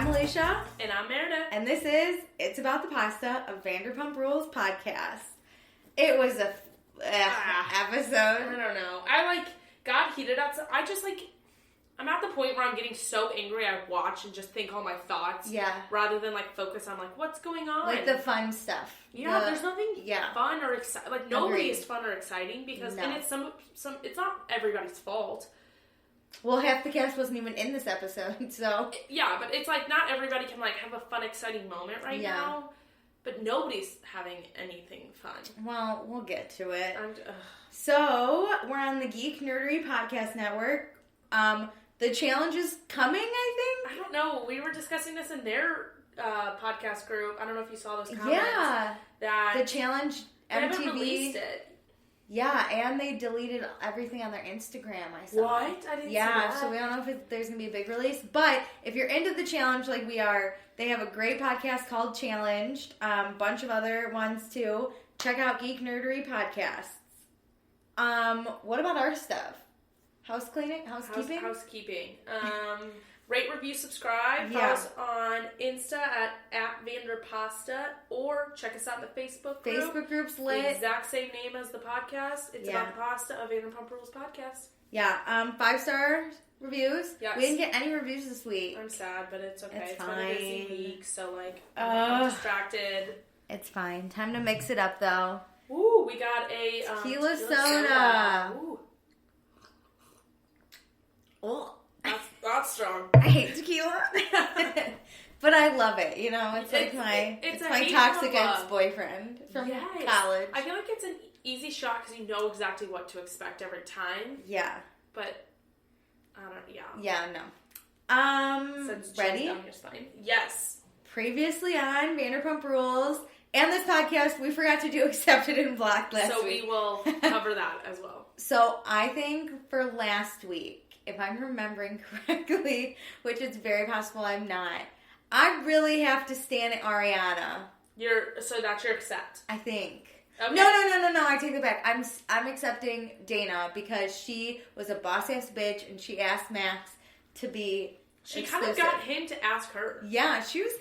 Alicia. And I'm Meredith. And this is It's About the Pasta, a Vanderpump Rules podcast. It was a episode. I don't know. I got heated up. I'm at the point where I'm getting so angry I watch and just think all my thoughts. Yeah. Rather than focus on what's going on. Like the fun stuff. Yeah, there's nothing fun or exciting. Nobody is fun or exciting because and it's some it's not everybody's fault. Well, half the cast wasn't even in this episode, so... Yeah, but it's not everybody can, have a fun, exciting moment right now. But nobody's having anything fun. Well, we'll get to it. So, we're on the Geek Nerdery Podcast Network. The challenge is coming, I think? I don't know. We were discussing this in their podcast group. I don't know if you saw those comments. Yeah. That the challenge, MTV... They haven't released it. Yeah, and they deleted everything on their Instagram, I saw. What? I didn't see that. So we don't know if there's going to be a big release. But if you're into the challenge like we are, they have a great podcast called Challenged. Bunch of other ones, too. Check out Geek Nerdery Podcasts. What about our stuff? Housekeeping? Housekeeping. Rate, review, subscribe. Follow us on Insta at Vanderpasta, or check us out in the Facebook group. Facebook group's lit. The exact same name as the podcast. It's about the pasta, a Vanderpump Rules podcast. Yeah. 5-star reviews. Yes. We didn't get any reviews this week. I'm sad, but it's okay. It's been fine. a busy week, so I'm distracted. It's fine. Time to mix it up, though. Ooh, we got a tequila soda. Ooh. Oh. That's strong. I hate tequila. But I love it. You know, it's my toxic ex-boyfriend from college. I feel like it's an easy shot because you know exactly what to expect every time. Yeah. But, I don't know, Yeah, no. Ready? Yes. Previously on Vanderpump Rules and this podcast, we forgot to do Accepted and Blocked last week. So we will cover that as well. So I think for last week, if I'm remembering correctly, which it's very possible I'm not, I really have to stand at Ariana. So that's your accept? I think. Okay. No, I take it back. I'm accepting Dana because she was a boss-ass bitch and she asked Max to be exclusive. Kind of got him to ask her. Yeah, she was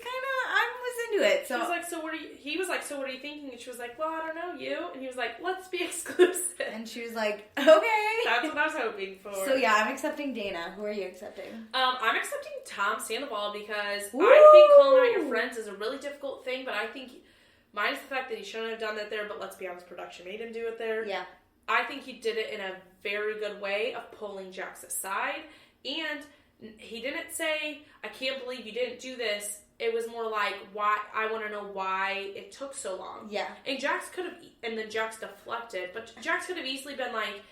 I was into it. So he was like, so what are you thinking? And she was like, well, I don't know, you. And he was like, let's be exclusive. And she was like, okay. That's what I was hoping for. So yeah, I'm accepting Dana. Who are you accepting? I'm accepting Tom Sandoval because I think calling out your friends is a really difficult thing, but I think minus the fact that he shouldn't have done that there, but let's be honest, production made him do it there. Yeah. I think he did it in a very good way of pulling Jax aside, and he didn't say, I can't believe you didn't do this. It was more like, why? I want to know why it took so long. Yeah. And Jax could have, and then Jax deflected, but Jax could have easily been like,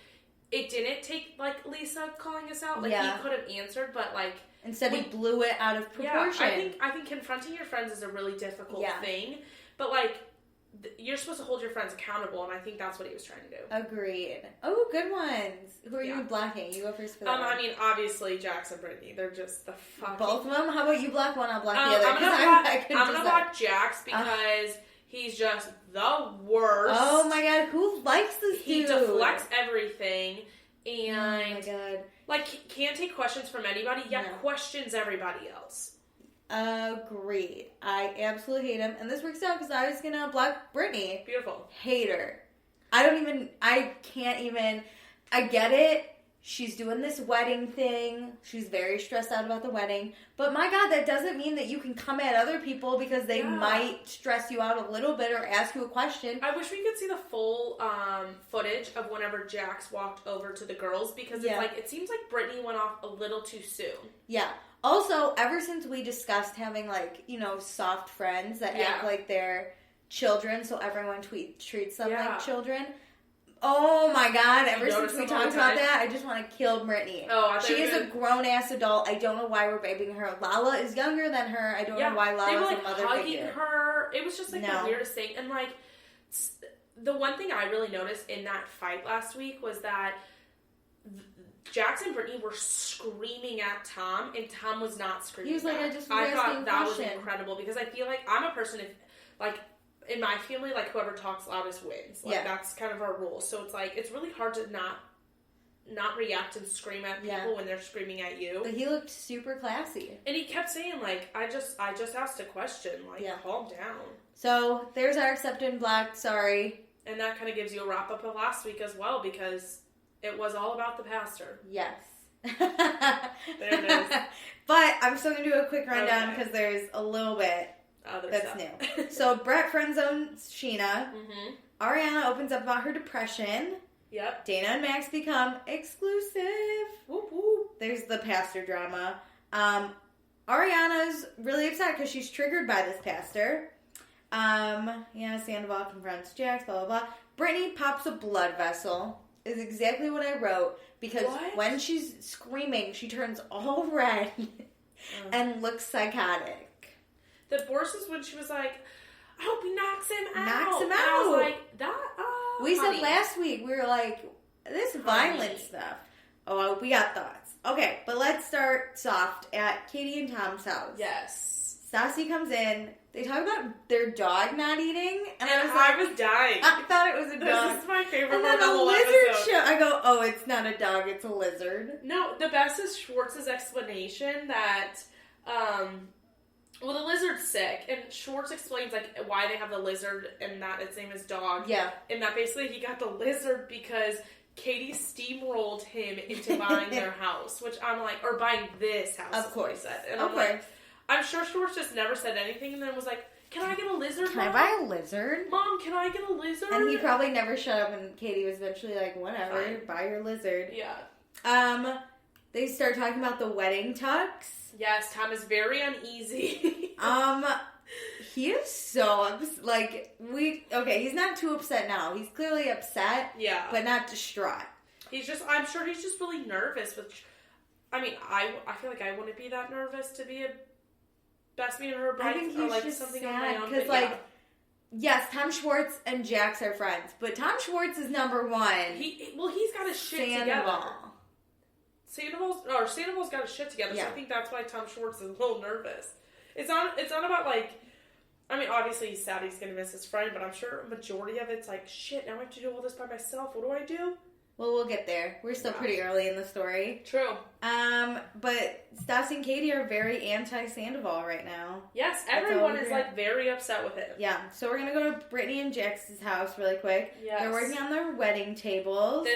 it didn't take, Lisa calling us out. He could have answered, but, instead he blew it out of proportion. Yeah, I think confronting your friends is a really difficult thing, but, you're supposed to hold your friends accountable, and I think that's what he was trying to do. Agreed. Oh, good ones. Who are you blocking? You go first for that one. I mean, obviously, Jax and Brittany. They're just the fucking... Both of them? How about you block one, I'll block the other? I'm going to block Jax because he's just the worst. Oh, my God. Who likes this dude? He deflects everything, and... Oh, my God. Can't take questions from anybody, yet questions everybody else. Agreed. I absolutely hate him. And this works out because I was going to block Brittany. Beautiful. Hate her. I get it. She's doing this wedding thing. She's very stressed out about the wedding. But my God, that doesn't mean that you can come at other people because they might stress you out a little bit or ask you a question. I wish we could see the full footage of whenever Jax walked over to the girls because it seems like Brittany went off a little too soon. Yeah. Also, ever since we discussed having, soft friends that act like they're children, so everyone treats them like children. Oh, my God. Ever since we talked about that, I just want to kill Brittany. She is a grown-ass adult. I don't know why we're babying her. Lala is younger than her. I don't know why Lala's a mother figure. They were, hugging her. It was just, the weirdest thing. And, the one thing I really noticed in that fight last week was that Jax and Brittany were screaming at Tom, and Tom was not screaming. He was like, I thought that was incredible because I feel like I'm a person in my family, whoever talks loudest wins. That's kind of our rule. So it's it's really hard to not not react and scream at people when they're screaming at you. But he looked super classy. And he kept saying, like, I just asked a question. Like, calm down. So, there's our accepted block. Sorry. And that kind of gives you a wrap-up of last week as well, because it was all about the pastor. Yes. There it is. But I'm still going to do a quick rundown because there's a little bit that's new. So, Brett friend-zones Sheena. Mm-hmm. Ariana opens up about her depression. Yep. Dana and Max become exclusive. Whoop, whoop. There's the pastor drama. Ariana's really upset because she's triggered by this pastor. Sandoval confronts Jax, blah, blah, blah. Brittany pops a blood vessel. Is exactly what I wrote. Because when she's screaming, she turns all red and looks psychotic. The worst is when she was like, I hope he knocks him out. Knocks him out. And I was like, that, we said last week, we were like, this violent stuff. Oh, we got thoughts. Okay, but let's start soft at Katie and Tom's house. Yes. Stassi comes in. They talk about their dog not eating. And I was dying. I thought it was a dog. This is my favorite part of the whole episode. I go, oh, it's not a dog, it's a lizard. No, the best is Schwartz's explanation that, the lizard's sick, and Schwartz explains, like, why they have the lizard and that its name is Dog. Yeah. And that basically he got the lizard because Katie steamrolled him into buying their house, which I'm like, or buying this house. Of course. Said. And I'm like, I'm sure Schwartz just never said anything and then was like, can I get a lizard, Can I buy a lizard? Mom, can I get a lizard? And he probably never shut up, and Katie was eventually like, whatever, buy your lizard. Yeah. They start talking about the wedding tux. Yes, Tom is very uneasy. He is so he's not too upset now. He's clearly upset. Yeah. But not distraught. I'm sure he's just really nervous, which, I mean, I feel like I wouldn't be that nervous to be a best man or a bride. I think he's or like just something sad, on my own. because yes, Tom Schwartz and Jax are friends, but Tom Schwartz is number one. He's got his shit together. Sandoval's got his shit together, so I think that's why Tom Schwartz is a little nervous. It's not about, like, I mean, obviously he's sad he's going to miss his friend, but I'm sure a majority of it's like, shit, now I have to do all this by myself. What do I do? Well, we'll get there. We're still pretty early in the story. True. But Stassi and Katie are very anti-Sandoval right now. Yes, everyone is, like, very upset with him. Yeah, so we're going to go to Brittany and Jax's house really quick. Yes. They're working on their wedding tables.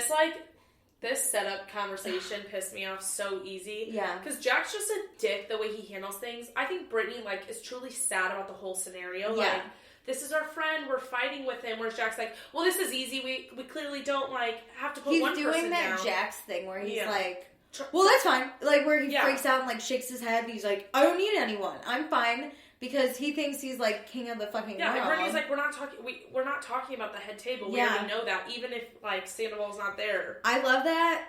This setup conversation pissed me off so easy. Yeah. Because Jack's just a dick the way he handles things. I think Brittany, like, is truly sad about the whole scenario. Yeah. Like, this is our friend, we're fighting with him. Whereas Jack's like, well, this is easy. We clearly don't, like, have to put one person down. He's doing that Jax thing where he's like, well, that's fine. Like, where he freaks out and, like, shakes his head. And he's like, I don't need anyone. I'm fine. Because he thinks he's, like, king of the fucking world. Yeah, and Brittany's like, we're not talking about the head table. We already know that. Even if, like, Sandoval's not there. I love that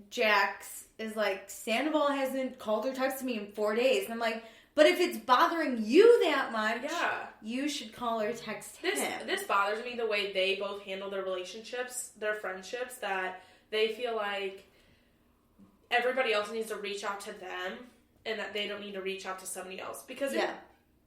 Jax is like, Sandoval hasn't called or texted me in 4 days. And I'm like, but if it's bothering you that much, you should call or text him. This bothers me the way they both handle their relationships, their friendships, that they feel like everybody else needs to reach out to them and that they don't need to reach out to somebody else. Because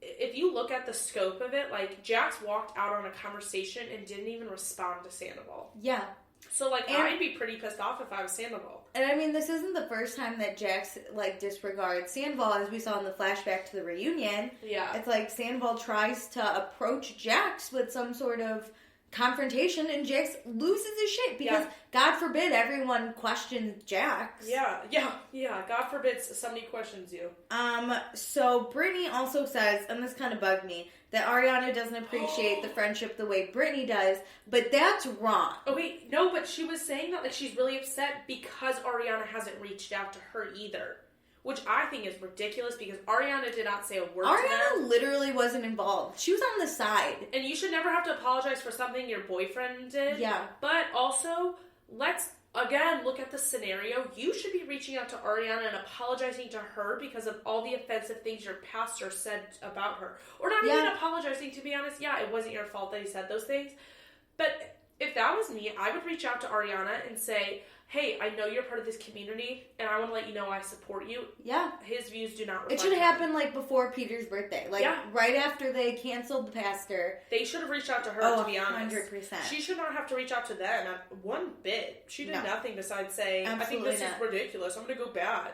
if you look at the scope of it, like, Jax walked out on a conversation and didn't even respond to Sandoval. Yeah. So, like, I'd be pretty pissed off if I was Sandoval. And, I mean, this isn't the first time that Jax, like, disregards Sandoval, as we saw in the flashback to the reunion. Yeah. It's like Sandoval tries to approach Jax with some sort of confrontation, and Jax loses his shit because, God forbid, everyone questions Jax. Yeah. God forbid somebody questions you. So Brittany also says, and this kind of bugged me, that Ariana doesn't appreciate the friendship the way Brittany does, but that's wrong. Okay, no, but she was saying that, like, she's really upset because Ariana hasn't reached out to her either. Which I think is ridiculous because Ariana did not say a word to them. Ariana literally wasn't involved. She was on the side. And you should never have to apologize for something your boyfriend did. Yeah. But also, let's, again, look at the scenario. You should be reaching out to Ariana and apologizing to her because of all the offensive things your pastor said about her. Or not even apologizing, to be honest. Yeah, it wasn't your fault that he said those things. But if that was me, I would reach out to Ariana and say, hey, I know you're part of this community, and I want to let you know I support you. Yeah. His views do not reflect It should happen, like, before Peter's birthday. Like, right after they canceled the pastor. They should have reached out to her, to be honest. 100%. She should not have to reach out to them one bit. She did nothing besides say, absolutely I think this is ridiculous. I'm going to go bad.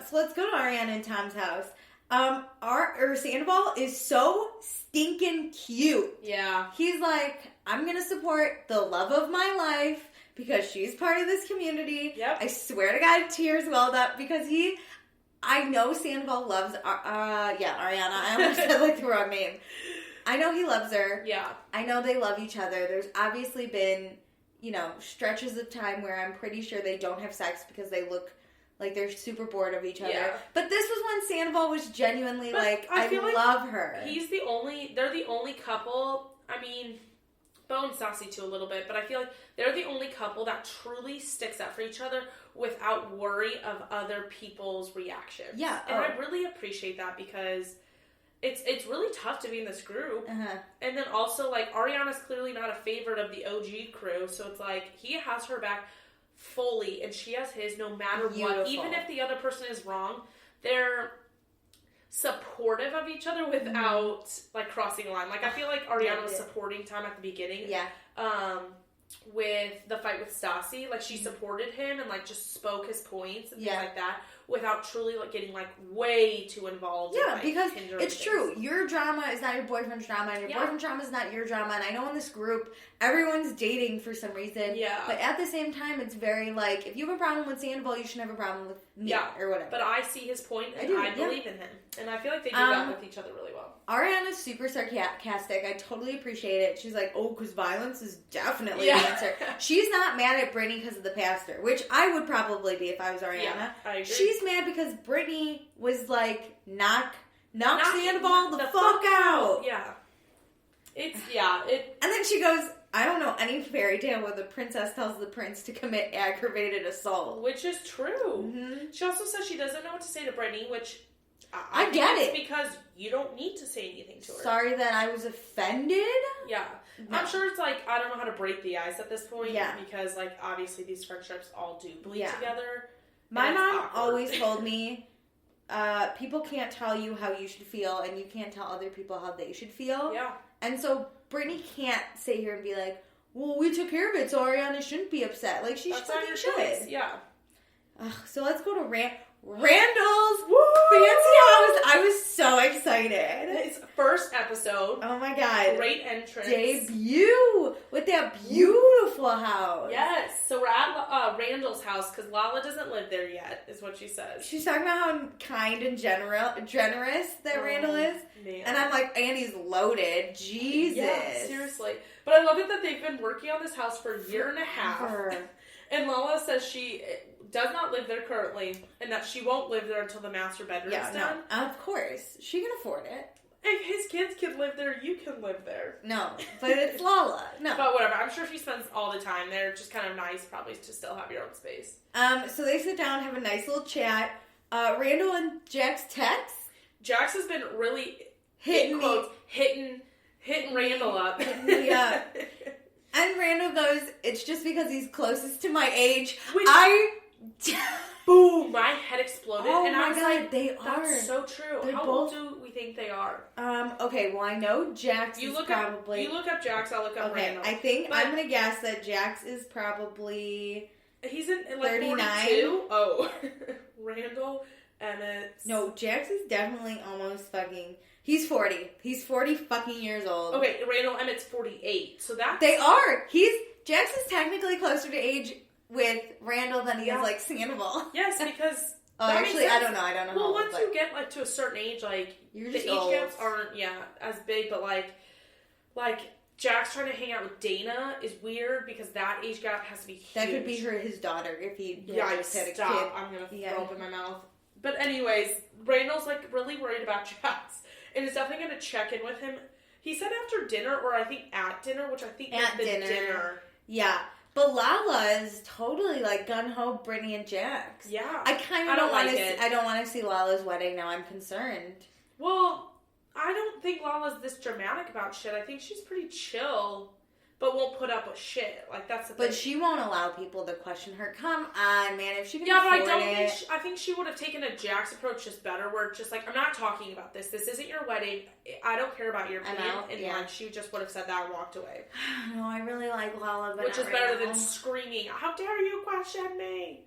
So let's go to Ariana and Tom's house. Sandoval is so stinking cute. Yeah. He's like, I'm going to support the love of my life because she's part of this community. Yep. I swear to God, tears welled up because I know Sandoval loves, Ariana. I almost said like the wrong name. I know he loves her. Yeah. I know they love each other. There's obviously been, stretches of time where I'm pretty sure they don't have sex because they look like they're super bored of each other. Yeah. But this was when Sandoval was genuinely I love her. They're the only couple, I mean, Bo and Stassi too a little bit, but I feel like they're the only couple that truly sticks up for each other without worry of other people's reactions. Yeah. And I really appreciate that because it's really tough to be in this group. Uh-huh. And then also, like, Ariana's clearly not a favorite of the OG crew, so it's like, he has her back fully, and she has his no matter what. Even if the other person is wrong, they're supportive of each other without, like, crossing a line. Like, I feel like Ariana was supporting Tom at the beginning. Yeah. With the fight with Stassi, like, she supported him and, like, just spoke his points and things like that without truly, like, getting, like, way too involved. Yeah, in, like, because it's things. true. Your drama is not your boyfriend's drama, and your boyfriend's drama is not your drama. And I know in this group, everyone's dating for some reason. Yeah. But at the same time, it's very, like, if you have a problem with Sandoval, you should have a problem with me or whatever. But I see his point, and I believe in him. And I feel like they do that with each other really well. Ariana's super sarcastic. I totally appreciate it. She's like, because violence is definitely the answer. She's not mad at Brittany because of the pastor, which I would probably be if I was Ariana. Yeah, I agree. She's mad because Brittany was like, knock Sandoval the fuck out. Yeah. And then she goes, I don't know any fairy tale where the princess tells the prince to commit aggravated assault. Which is true. Mm-hmm. She also says she doesn't know what to say to Brittany, which I get it. Because you don't need to say anything to her. Sorry that I was offended? Yeah. No. I'm sure it's like, I don't know how to break the ice at this point. Yeah. Because, like, obviously these friendships all do bleed together. My mom always told me, people can't tell you how you should feel, and you can't tell other people how they should feel. Yeah. And so Brittany can't sit here and be like, well, we took care of it, so Ariana shouldn't be upset. Like, she should. Yeah. So let's go to Randall's fancy house. I was so excited. His first episode. Oh my God. Great entrance. Debut with that beautiful house. Yes. So we're at Randall's house because Lala doesn't live there yet, is what she says. She's talking about how kind and generous that Randall is. Man. And I'm like, Andy's loaded. Jesus. Yeah, seriously. But I love it that they've been working on this house for a year and a half. And Lala says she does not live there currently, and that she won't live there until the master bedroom's done. No, of course. She can afford it. If his kids can live there, you can live there. No, but it's Lala. No. But whatever. I'm sure she spends all the time there. Just kind of nice, probably, to still have your own space. So they sit down, have a nice little chat. Randall and Jax text. Jax has been really hitting Randall up. Yeah. And Randall goes, it's just because he's closest to my age. Boom! My head exploded. Oh and I was like, they are. That's so true. How old do we think they are? Okay, well, I know Jax is probably... You look up Jax, I'll look up Randall. I think, I'm going to guess that Jax is probably... He's in, like, 39. 42? Oh. Randall, Emmett... No, Jax is definitely almost fucking... He's 40. He's 40 fucking years old. Okay, Randall Emmett's 48, so that's... They are! Jax is technically closer to age with Randall than he is, like, Sandoval. Yes, because... actually, I don't know. Well, once you get, like, to a certain age, like, the age gaps aren't, as big, but, like, Jax trying to hang out with Dana is weird because that age gap has to be huge. That could be his daughter if he just had a kid. I'm going to throw up in my mouth. But anyways, Randall's, like, really worried about Jax. And is definitely going to check in with him. He said after dinner, or I think at dinner, which I think at the dinner. Yeah. But Lala is totally like gung-ho Brittany and Jax. Yeah. I kind of don't want to I don't want to see Lala's wedding now. I'm concerned. Well, I don't think Lala's this dramatic about shit. I think she's pretty chill. but won't put up with shit. Like, that's the thing. But she won't allow people to question her. Come on, man. If she can afford but I think she would have taken a Jax approach just better, where it's just like, I'm not talking about this. This isn't your wedding. I don't care about your opinion. And like, she just would have said that and walked away. No, I really like Lala, but which is better than screaming, how dare you question me?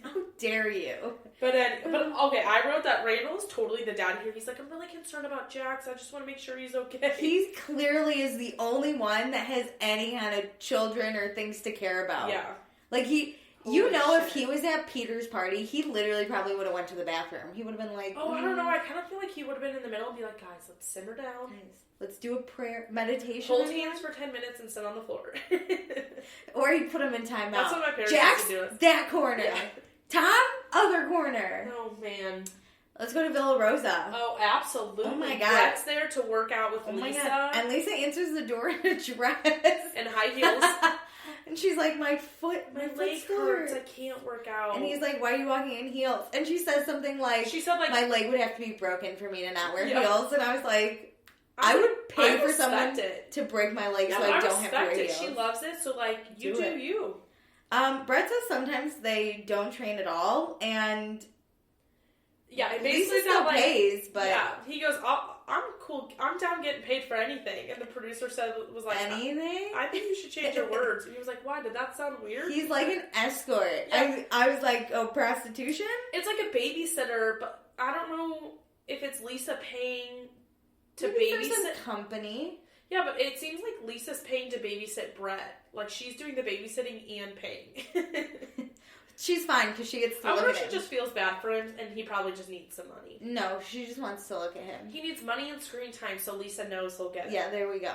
How dare you? But okay, I wrote that Randall is totally the dad here. He's like, I'm really concerned about Jax. I just want to make sure he's okay. He clearly is the only one that has any kind of children or things to care about. Yeah. Like, if he was at Peter's party, he literally probably would have went to the bathroom. He would have been like... Oh, I don't know. I kind of feel like he would have been in the middle and be like, guys, let's simmer down. Guys, let's do a prayer, meditation. Hold hands for 10 minutes and sit on the floor. Or he'd put him in timeout. That's what my parents Jax, used to do. that corner. Yeah. Tom, other corner. Oh, man. Let's go to Villa Rosa. Oh, absolutely. Oh, my God. Brett's there to work out with Lisa. My God. And Lisa answers the door in a dress. And high heels. And she's like, my leg hurts. I can't work out. And he's like, why are you walking in heels? And she says something like, my leg would have to be broken for me to not wear heels. And I was like, I would pay for someone to break my leg so I don't have to wear heels. She loves it, so like, you do you. Brett says sometimes they don't train at all, and basically still pays, but he goes, I'm cool. I'm down getting paid for anything. And the producer was like, anything? I think you should change your words. And he was like, why? Did that sound weird? He's like an escort. Yeah. I was like, oh, prostitution? It's like a babysitter, but I don't know if it's Lisa paying to babysit. For some company. Yeah, but it seems like Lisa's paying to babysit Brett. Like, she's doing the babysitting and paying. She's fine, because she gets to look at him. I wonder if she just feels bad for him, and he probably just needs some money. No, she just wants to look at him. He needs money and screen time, so Lisa knows he'll get it. Yeah, there we go.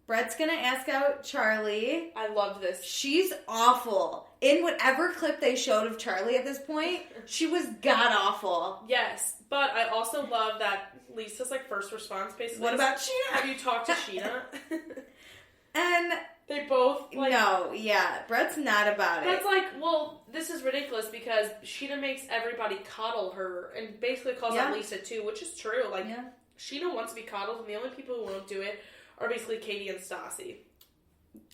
Brett's gonna ask out Charlie. I love this. She's awful. In whatever clip they showed of Charlie at this point, she was god-awful. Yes, but I also love that Lisa's, like, first response, basically. What about Sheena? Have you talked to Sheena? And... they both, like... No, yeah. Brett's not about it. Brett's like, well, this is ridiculous because Sheena makes everybody coddle her and basically calls out Lisa, too, which is true. Like, Sheena wants to be coddled, and the only people who won't do it are basically Katie and Stassi.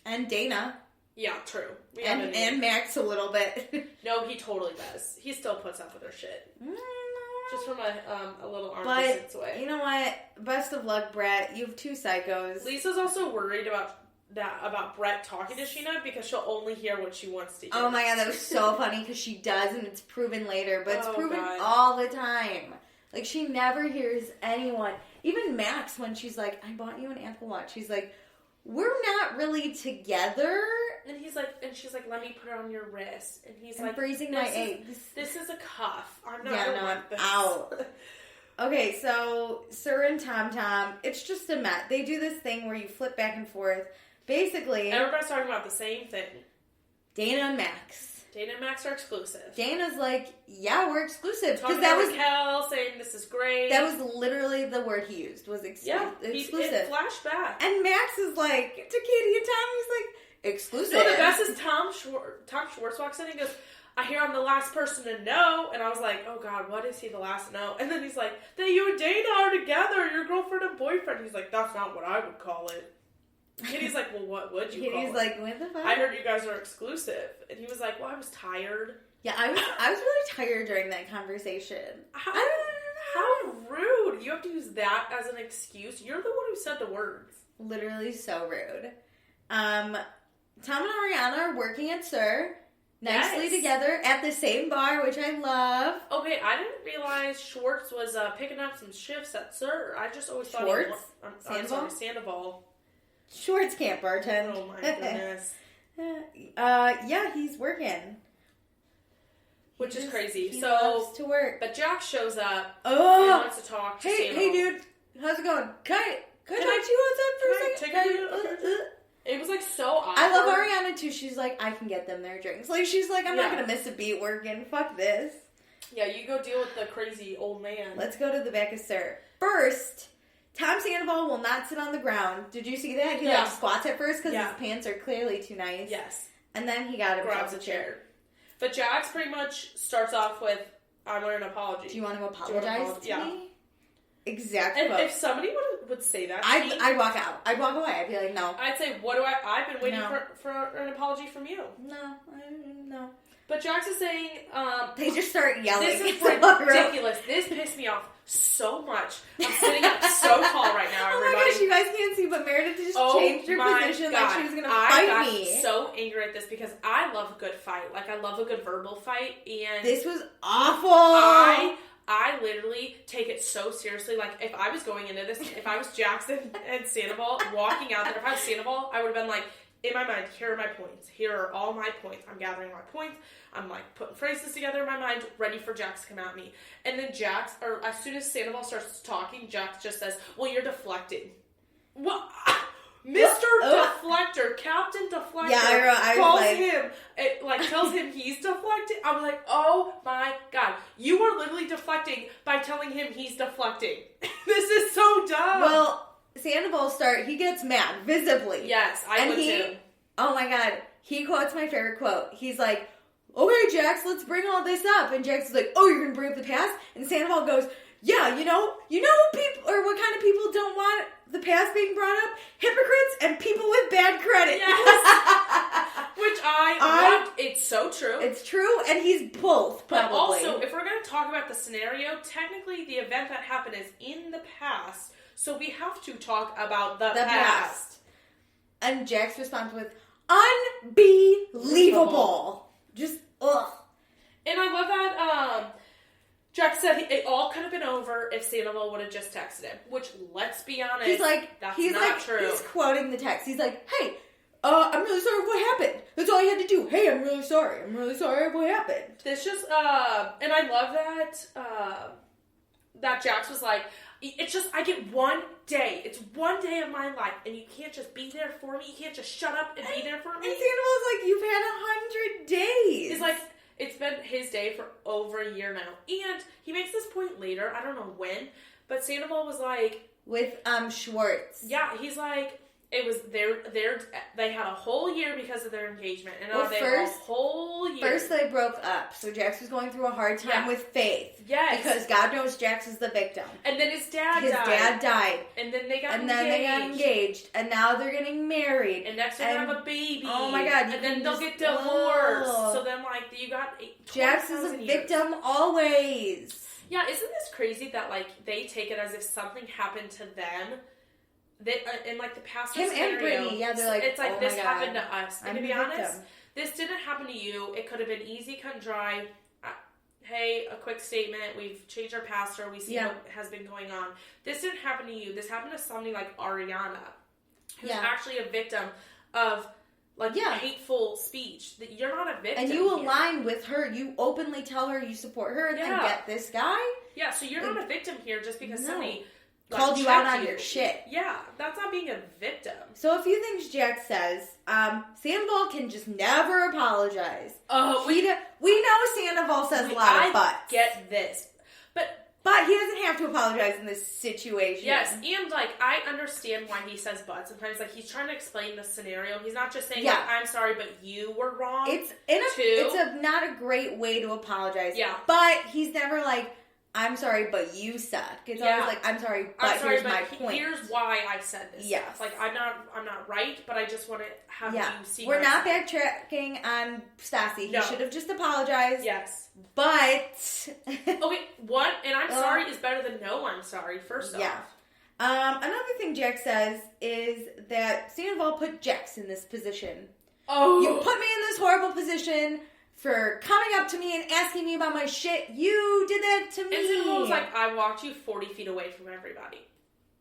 And Dana. Yeah, true. And Max a little bit. No, he totally does. He still puts up with her shit. Just from a little arm distance away. You know what? Best of luck, Brett. You have two psychos. Lisa's also worried about Brett talking to Sheena because she'll only hear what she wants to hear. Oh my God, that was so funny because she does, and it's proven later, but it's proven all the time. Like, she never hears anyone. Even Max, when she's like, I bought you an Apple Watch, she's like, we're not really together. And she's like, let me put it on your wrist. And he's like, freezing my eggs. This is a cuff. I'm not this. Out. Okay, so Sir and Tom, it's just a mess. They do this thing where you flip back and forth. Basically, everybody's talking about the same thing. Dana and Max. Dana and Max are exclusive. Dana's like, yeah, we're exclusive. Because that was Kel saying this is great. That was literally the word he used, was exclusive. It flashed back. And Max is like, to Katie and Tom, he's like, exclusive. No, the best is Tom Schwartz walks in and he goes, I hear I'm the last person to know. And I was like, oh God, what is he the last to know? And then he's like, that you and Dana are together, your girlfriend and boyfriend. He's like, that's not what I would call it. Katie's like, well, what would you call it? He's like, what the fuck? I heard you guys are exclusive. And he was like, well, I was tired. Yeah, I was really tired during that conversation. How rude. You have to use that as an excuse. You're the one who said the words. Literally so rude. Tom and Ariana are working at Sir. Nicely together at the same bar, which I love. Okay, I didn't realize Schwartz was picking up some shifts at Sir. I just always thought Sandoval. Schwartz can't bartend. Oh my goodness. Yeah, he's working. Which is crazy. He loves to work. But Jack shows up. Oh! He wants to talk to Sandoval. Hey dude, how's it going? Can I talk to you outside for a second? It was like so awkward. I love Ariana too. She's like, I can get them their drinks. Like, she's like, I'm not gonna miss a beat working. Fuck this. Yeah, you go deal with the crazy old man. Let's go to the back of Sir. First, Tom Sandoval will not sit on the ground. Did you see that? He like squats at first because his pants are clearly too nice. Yes. And then he got grabs a chair. But Jax pretty much starts off with, I want an apology. Do you want to apologize to me? Exactly. And if somebody would say that to me. I'd walk out. I'd walk away. I'd be like, no. I'd say, I've been waiting for an apology from you. No. But Jax is saying, they just start yelling. This is ridiculous. This pissed me off so much. I'm sitting up so tall right now, everybody. Oh my gosh, you guys can't see, but Meredith just changed her position like she was going to fight me. I got so angry at this because I love a good fight. Like, I love a good verbal fight, and... This was awful! I literally take it so seriously. Like, if I was going into this, if I was Jackson and Sandoval walking out there, if I was Sandoval, I would have been like, in my mind, here are my points. Here are all my points. I'm gathering my points. I'm, like, putting phrases together in my mind, ready for Jax to come at me. And then Jax, or as soon as Sandoval starts talking, Jax just says, well, you're deflecting. What? Mr. Deflector, Captain Deflector, calls him, tells him he's deflecting. I'm like, oh my God. You are literally deflecting by telling him he's deflecting. This is so dumb. Well, Sandoval he gets mad, visibly. Yes, I would too. Oh my God. He quotes my favorite quote. He's like, okay, Jax, let's bring all this up. And Jax is like, oh, you're going to bring up the past? And Sandoval goes, yeah, you know who people, or what kind of people don't want the past being brought up? Hypocrites and people with bad credit. Yes. Which I loved. It's so true. It's true, and he's both, probably. But also, if we're going to talk about the scenario, technically the event that happened is in the past, so we have to talk about the past. And Jack's response was, unbelievable. Just, ugh. And I love that, Jax said it all could have been over if Sandoval would have just texted him. Which, let's be honest, that's not true. He's quoting the text. He's like, hey, I'm really sorry for what happened. That's all you had to do. Hey, I'm really sorry. I'm really sorry for what happened. This just, and I love that, that Jax was like, it's just, I get one day. It's one day of my life, and you can't just be there for me. You can't just shut up and be there for me. And Sandoval's like, you've had 100 days. He's like, it's been his day for over a year now. And he makes this point later, I don't know when, but Sandoval was like... With, Schwartz. Yeah, he's like, it was they had a whole year because of their engagement. And they had a whole year. First they broke up, so Jax was going through a hard time with Faith. Yes. Because God knows Jax is the victim. And then his dad died. And then they got engaged. And now they're getting married. And next they're going to have a baby. Oh my God. And then they'll get divorced. So then, like, you got... Jax is a victim always. Yeah, isn't this crazy that, like, they take it as if something happened to them... in like the past Him scenario, and Brittany, yeah, they're like, it's like, oh this my happened God. to us. And I'm to be honest, victim. This didn't happen to you. It could have been easy, cut and dry. Hey, a quick statement. We've changed our pastor. We see what has been going on. This didn't happen to you. This happened to somebody like Ariana, who's actually a victim of hateful speech. That you're not a victim. And you align with her. You openly tell her you support her and get this guy. Yeah, so you're not a victim here just because somebody called you out on your shit. Yeah, that's not being a victim. So a few things Jax says. Sandoval can just never apologize. Oh, we know Sandoval says a lot of buts. I get this. But he doesn't have to apologize in this situation. Yes, and, like, I understand why he says but. Sometimes, like, he's trying to explain the scenario. He's not just saying, like, I'm sorry, but you were wrong, It's not a great way to apologize. Yeah. But he's never like, I'm sorry, but you suck. It's always like, I'm sorry, but here's my point. Here's why I said this. Yes. Like, I'm not right, but I just want to have you see. We're not backtracking on Stassi. He should have just apologized. Yes. But... okay, what? And I'm sorry is better than no I'm sorry, first off. Yeah. Another thing Jax says is that Sandoval put Jax in this position. Oh. You put me in this horrible position for coming up to me and asking me about my shit. You did that to me. And Sandoval was like, I walked you 40 feet away from everybody.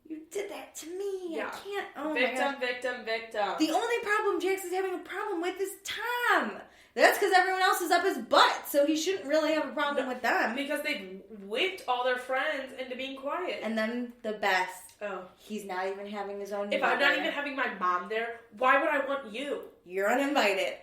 You did that to me. Yeah. I can't. Oh victim, my God. victim. The only problem Jax is having a problem with is Tom. That's because everyone else is up his butt, so he shouldn't really have a problem with them. Because they've whipped all their friends into being quiet. And then the best. Oh. He's not even having his own If I'm not even having my mom there, why would I want you? You're uninvited.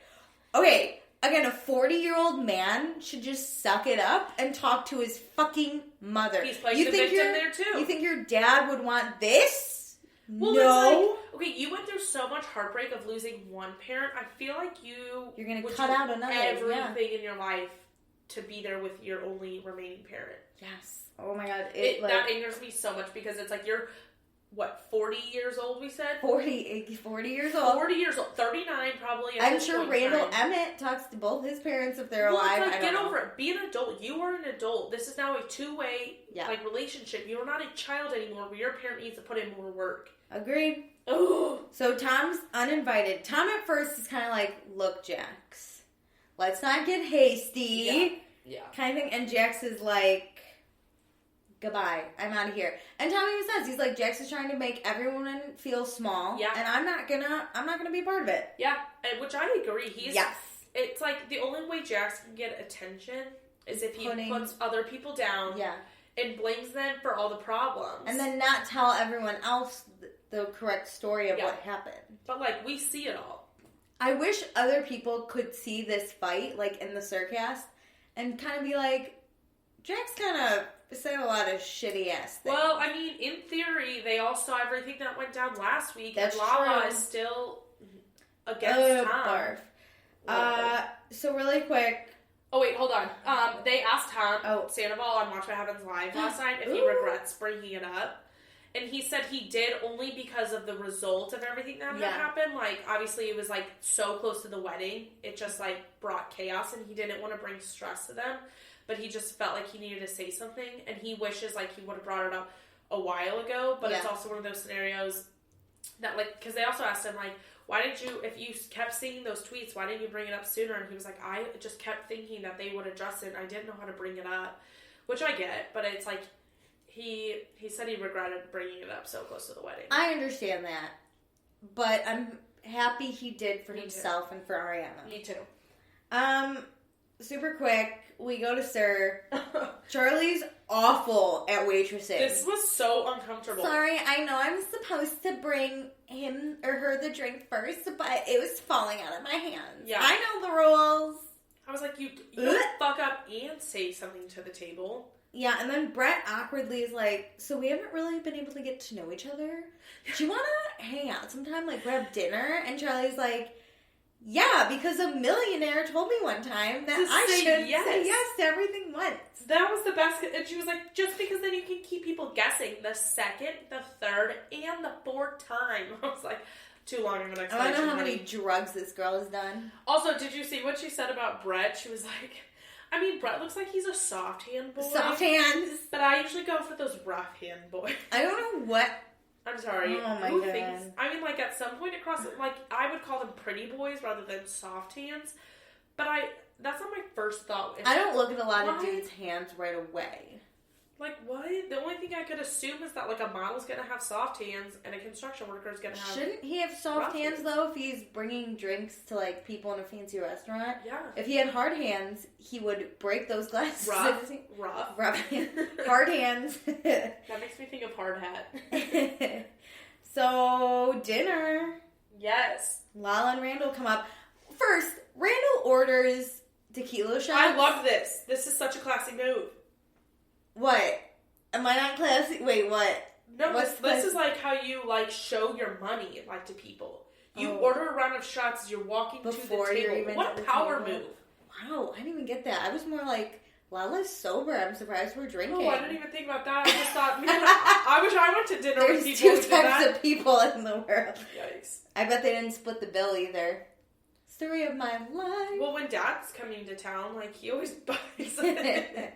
Okay, again, a 40-year-old man should just suck it up and talk to his fucking mother. He's playing the victim there, too. You think your dad would want this? Well, no. It's like, okay, you went through so much heartbreak of losing one parent. I feel like you're going to cut out another. Everything in your life to be there with your only remaining parent. Yes. Oh my God. That angers me so much because it's like you're what, 40 years old, we said? 40 years old. 40 years old. 39 probably. I'm sure Randall Emmett talks to both his parents if they're alive. It's like, get over it. Be an adult. You are an adult. This is now a two-way like relationship. You are not a child anymore where your parent needs to put in more work. Agreed. Oh. So Tom's uninvited. Tom at first is kind of like, look, Jax, let's not get hasty. Yeah. Kind of thing. And Jax is like, goodbye, I'm out of here. And Tom even says, he's like, Jax is trying to make everyone feel small. Yeah. And I'm not gonna be a part of it. Yeah. Which I agree. Yes. It's like the only way Jax can get attention is if he puts other people down. Yeah. And blames them for all the problems. And then not tell everyone else the correct story of what happened. But, like, we see it all. I wish other people could see this fight, like, in the Surcast, and kind of be like, Jax kind of said a lot of shitty-ass things. Well, I mean, in theory, they all saw everything that went down last week. That's and Lala true. is still against Tom. Barf. So, really quick... Oh, wait, hold on. They asked Tom Sandoval on Watch What Happens Live last night if he regrets bringing it up. And he said he did only because of the result of everything that had happened. Like, obviously, it was, like, so close to the wedding. It just, like, brought chaos, and he didn't want to bring stress to them. But he just felt like he needed to say something. And he wishes, like, he would have brought it up a while ago. But it's also one of those scenarios that, like, because they also asked him, like, why didn't you, if you kept seeing those tweets, why didn't you bring it up sooner? And he was like, I just kept thinking that they would address it, and I didn't know how to bring it up. Which I get, but it's like, he said he regretted bringing it up so close to the wedding. I understand that. But I'm happy he did for himself and for Ariana. Me too. Super quick, we go to Sir. Charlie's awful at waitressing. This was so uncomfortable. Sorry, I know I'm supposed to bring him or her the drink first, but it was falling out of my hands. Yeah. I know the rules. I was like, you don't fuck up and say something to the table. Yeah, and then Brett awkwardly is like, so we haven't really been able to get to know each other? Do you want to hang out sometime, like grab dinner? And Charlie's like, yeah, because a millionaire told me one time that I should say yes to everything once. That was the best. And she was like, just because then you can keep people guessing the second, the third, and the fourth time. I was like, too long of an explanation. I don't know how many drugs this girl has done. Also, did you see what she said about Brett? She was like, I mean, Brett looks like he's a soft hand boy. Soft hands. But I usually go for those rough hand boys. I don't know what... I'm sorry. Oh my god. I mean, like, at some point across, like, I would call them pretty boys rather than soft hands. But that's not my first thought. I don't look at a lot of dudes' hands right away. Like, what? The only thing I could assume is that, like, a model's gonna have soft hands and a construction worker's gonna have... Shouldn't he have soft hands, though, if he's bringing drinks to, like, people in a fancy restaurant? Yeah. If he had hard hands, he would break those glasses. Rough. Hard hands. That makes me think of hard hat. So, dinner. Yes. Lala and Randall come up. First, Randall orders tequila shots. I love this. This is such a classy move. What? Am I not classy? Wait, what? No, this is like how you, like, show your money, like, to people. You order a round of shots as you're walking before to the table. Even what a power move. Wow, I didn't even get that. I was more like, Lala's sober. I'm surprised we're drinking. Oh, I didn't even think about that. I just thought, I wish I went to dinner with people There's two types of people in the world. Yikes. I bet they didn't split the bill either. Story of my life. Well, when Dad's coming to town, like, he always buys it.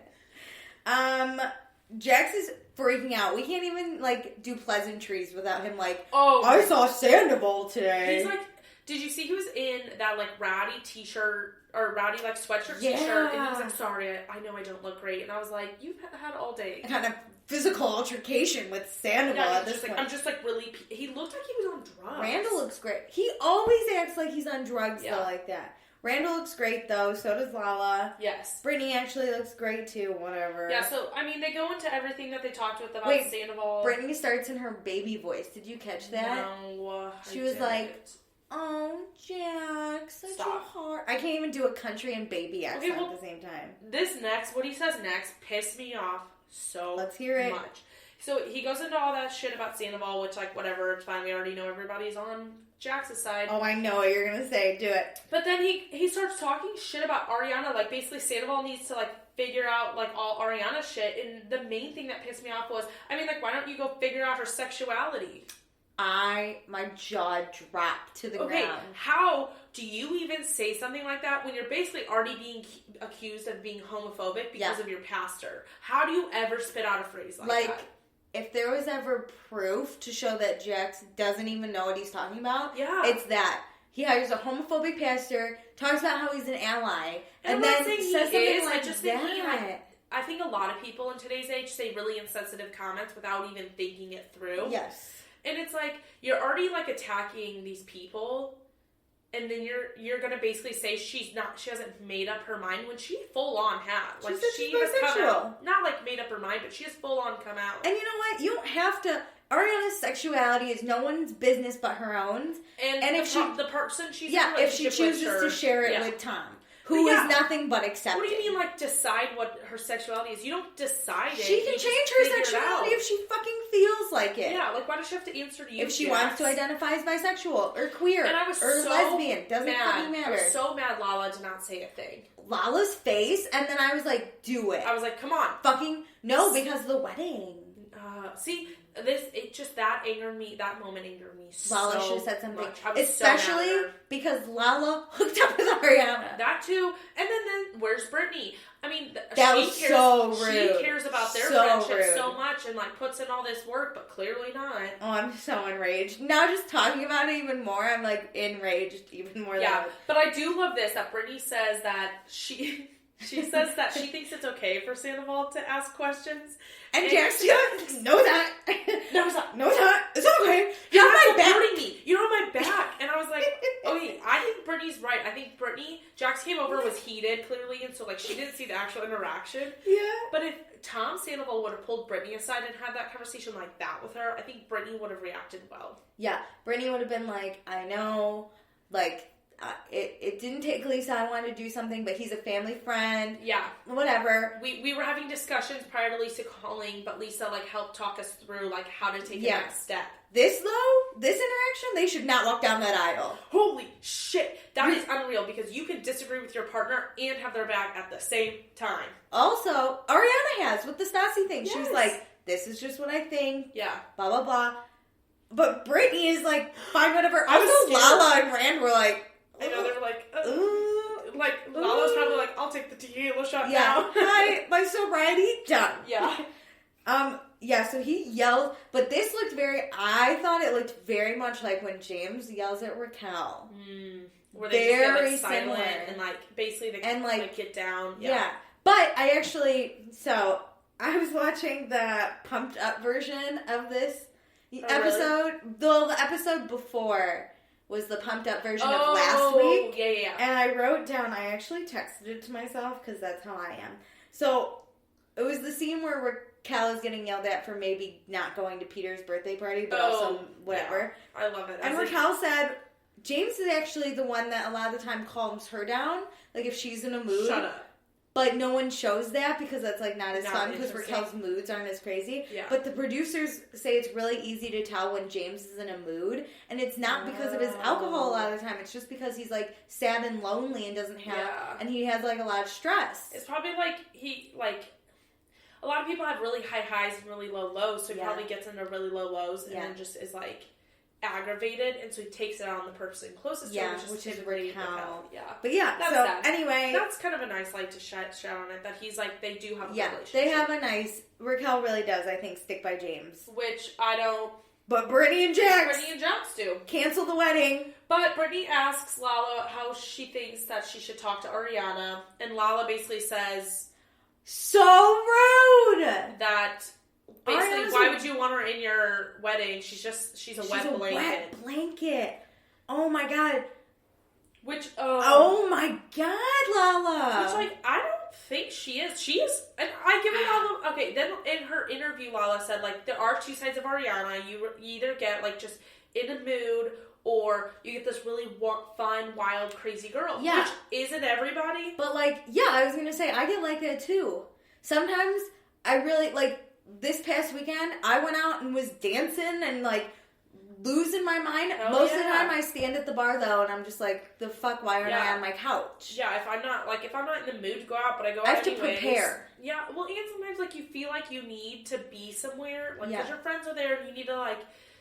Jax is freaking out. We can't even, like, do pleasantries without him, like, oh, I saw Sandoval today. He's like, did you see he was in that, like, rowdy t-shirt, or rowdy, like, sweatshirt t-shirt? And he was like, sorry, I know I don't look great. And I was like, you've had all day. I had a physical altercation with Sandoval at this point. I'm just, like, really... He looked like he was on drugs. Randall looks great. He always acts like he's on drugs, though, like that. Randall looks great, though. So does Lala. Yes. Brittany actually looks great, too. Whatever. Yeah, so, I mean, they go into everything that they talked with about Sandoval. Brittany starts in her baby voice. Did you catch that? No, she was like, oh, Jack, such a heart. I can't even do a country and baby accent at the same time. What he says next, pissed me off so Let's hear it. much. So, he goes into all that shit about Sandoval, which, like, whatever, it's fine. We already know everybody's on Jax's side. Oh, I know what you're gonna say. Do it. But then he starts talking shit about Ariana. Like, basically, Sandoval needs to, like, figure out, like, all Ariana shit. And the main thing that pissed me off was, I mean, like, why don't you go figure out her sexuality? My jaw dropped to the ground. How do you even say something like that when you're basically already being accused of being homophobic because of your pastor? How do you ever spit out a phrase like that? If there was ever proof to show that Jax doesn't even know what he's talking about, it's that. He hires a homophobic pastor, talks about how he's an ally, and then says something like that. I think a lot of people in today's age say really insensitive comments without even thinking it through. Yes. And it's like, you're already, like, attacking these people, and then you're gonna basically say she hasn't made up her mind when she full on has. Like, she has come out. Not, like, made up her mind, but she has full on come out. And you know what? You don't have to... Ariana's sexuality is no one's business but her own. And if the person she's if she chooses to share it with Tom, who is nothing but accepting. What do you mean, like, decide what her sexuality is? You don't decide it. She can change her sexuality if she fucking feels like it. Yeah, like, why does she have to answer to you? If she wants to identify as bisexual or queer or lesbian, doesn't fucking matter. I was so mad Lala did not say a thing. Lala's face, and then I was like, do it. I was like, come on. Fucking, no, because of the wedding. See... that moment angered me so much. Lala should have said something. Especially because Lala hooked up with Ariana. That too. And then where's Brittany? I mean, she cares about their friendship so much and, like, puts in all this work, but clearly not. Oh, I'm so enraged. Now just talking about it even more, I'm, like, enraged even more. Yeah, but I do love this, that Brittany says that she says that she thinks it's okay for Sandoval to ask questions. And Jax knows that. No, it's not. No, it's not. It's okay. You're not supporting me. You don't have my back. And I was like, okay, I think Brittany's right. I think Jax came over, was heated, clearly, and so, like, she didn't see the actual interaction. Yeah. But if Tom Sandoval would have pulled Brittany aside and had that conversation like that with her, I think Brittany would have reacted well. Yeah. Brittany would have been like, I know, like... It didn't take Lisa. I wanted to do something, but he's a family friend. Yeah. Whatever. We were having discussions prior to Lisa calling, but Lisa, like, helped talk us through, like, how to take the next step. This interaction, they should not walk down that aisle. Holy shit. That is unreal, because you can disagree with your partner and have their back at the same time. Also, Ariana has with the Stassi thing. Yes. She was like, this is just what I think. Yeah. Blah, blah, blah. But Brittany is like, fine, whatever. Also, Lala and Rand were like, I know, they were like, Lala's probably like, I'll take the tequila shot now. Hi, my sobriety, done. Yeah. So he yelled, but this I thought it looked very much like when James yells at Raquel. Where they just get, like, silent and, like, basically they like, get down. Yeah. But I was watching the pumped up version of this episode. Really? The episode before was the pumped up version of last week. Yeah. And I wrote down, I actually texted it to myself because that's how I am. So it was the scene where Raquel is getting yelled at for maybe not going to Peter's birthday party, but also whatever. Yeah. I love it. And Raquel said, James is actually the one that a lot of the time calms her down. Like, if she's in a mood. Shut up. But no one shows that because that's, like, not as fun because Raquel's moods aren't as crazy. Yeah. But the producers say it's really easy to tell when James is in a mood. And it's not because of his alcohol a lot of the time. It's just because he's, like, sad and lonely and doesn't have... Yeah. And he has, like, a lot of stress. It's probably, like, a lot of people have really high highs and really low lows. So he probably gets into really low lows and then just is, like... aggravated, and so he takes it on the person closest to him, which is Raquel. Yeah. But yeah, anyway. That's kind of a nice light to shout on it, that he's like, they do have a relationship. They have a nice, Raquel really does, I think, stick by James. Which I don't. But Brittany and Jax do. Cancel the wedding. But Brittany asks Lala how she thinks that she should talk to Ariana, and Lala basically says, so rude! That... basically, why would you want her in your wedding? She's a wet blanket. Wet blanket. Oh my god. Which, oh my god, Lala. Which, like, I don't think she is. She is, and I give it Lala, okay, then in her interview, Lala said, like, there are two sides of Ariana. You either get, like, just in a mood, or you get this really fun, wild, crazy girl. Yeah. Which isn't everybody. But, like, yeah, I was gonna say, I get like that too. Sometimes, I really, like, this past weekend, I went out and was dancing and, like, losing my mind. Most of the time I stand at the bar though and I'm just like, the fuck, why aren't I on my couch? Yeah, if I'm not in the mood to go out, but I go out I have anyways, to prepare. Yeah, well, and sometimes like you feel like you need to be somewhere, like because your friends are there and you need to like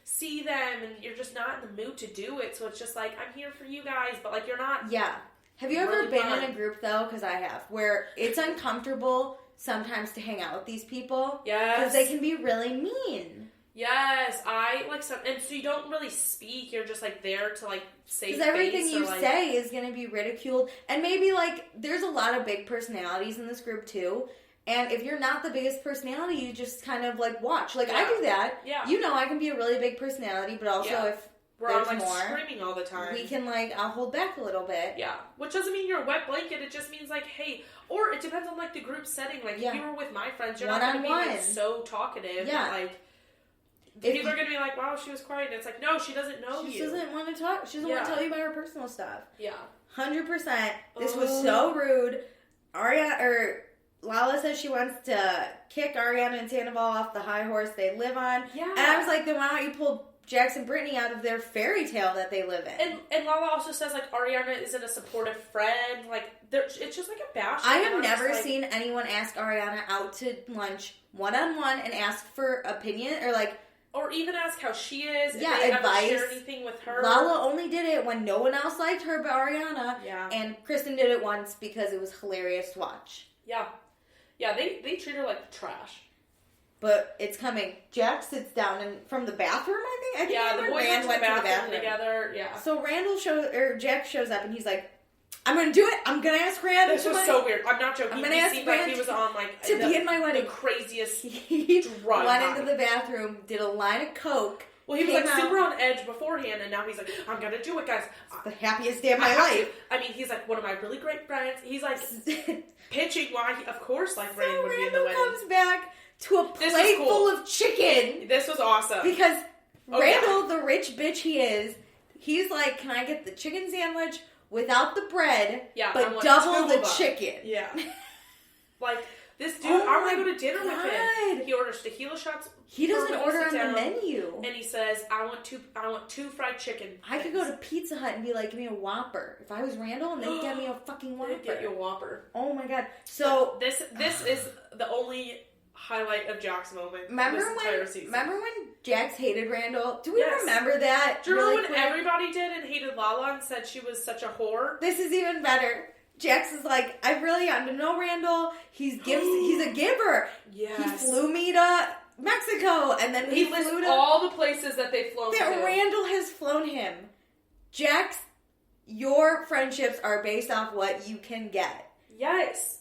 see them and you're just not in the mood to do it, so it's just like, I'm here for you guys, but like you're not. Yeah. Have you ever been in a group though, because I have, where it's uncomfortable sometimes to hang out with these people? Yes. Because they can be really mean. Yes, I like some, and so you don't really speak, you're just like there to like say because everything you say is going to be ridiculed, and maybe like there's a lot of big personalities in this group too. And if you're not the biggest personality, you just kind of, like, watch. Like, I do that. Yeah. You know I can be a really big personality, but also if there's like, more, screaming all the time, we can, like, I'll hold back a little bit. Yeah. Which doesn't mean you're a wet blanket. It just means, like, hey, or it depends on, like, the group setting. Like, if you were with my friends, you're not going to be, like, so talkative. Yeah. But, like, people are going to be like, wow, she was quiet. And it's like, no, she doesn't know you. She doesn't want to talk. She doesn't want to tell you about her personal stuff. Yeah. 100%. This was so rude. Lala says she wants to kick Ariana and Sandoval off the high horse they live on. Yeah. And I was like, then why don't you pull Jax and Brittany out of their fairy tale that they live in? And Lala also says, like, Ariana isn't a supportive friend. Like, it's just like a bash. I have never seen anyone ask Ariana out to lunch one-on-one and ask for opinion or, like... Or even ask how she is. Yeah, if they advice. Share anything with her. Lala only did it when no one else liked her but Ariana. Yeah. And Kristen did it once because it was hilarious to watch. Yeah. Yeah, they treat her like trash. But it's coming. Jax sits down from the bathroom, I think. Yeah, the boys went to the bathroom together. Yeah. So Jax shows up and he's like, I'm going to do it. I'm going to ask Rand. This was so weird. I'm not joking. I'm going to ask Rand like he was on like to be in my wedding. The craziest He went into the bathroom, did a line of coke. Well, he was like super on edge beforehand, and now he's like, I'm going to do it, guys. It's the happiest day of my life. I mean, he's like one of my really great friends. He's like pitching why, of course, like Rand would be in the wedding. Randall comes back to a plate full of chicken. This was awesome. Because Randall, the rich bitch he is, he's like, can I get the chicken sandwich without the bread, but double the chicken? Yeah. Like, this dude, I want to go to dinner with him. He orders tequila shots. He doesn't order on the menu. And he says, I want two fried chicken. I could go to Pizza Hut and be like, give me a Whopper. If I was Randall, and they'd get me a fucking Whopper. They'd get you a Whopper. Oh my god. So this is the only highlight of Jack's moment this entire season. Remember when Jax hated Randall? Do we remember that? Do you remember when everybody did and hated Lala and said she was such a whore? This is even better. Jax is like, I really gotten to know Randall. He's a giver. Yes. He flew me to Mexico, and then he lists all the places that they've flown to. That Randall has flown him. Jax, your friendships are based off what you can get. Yes.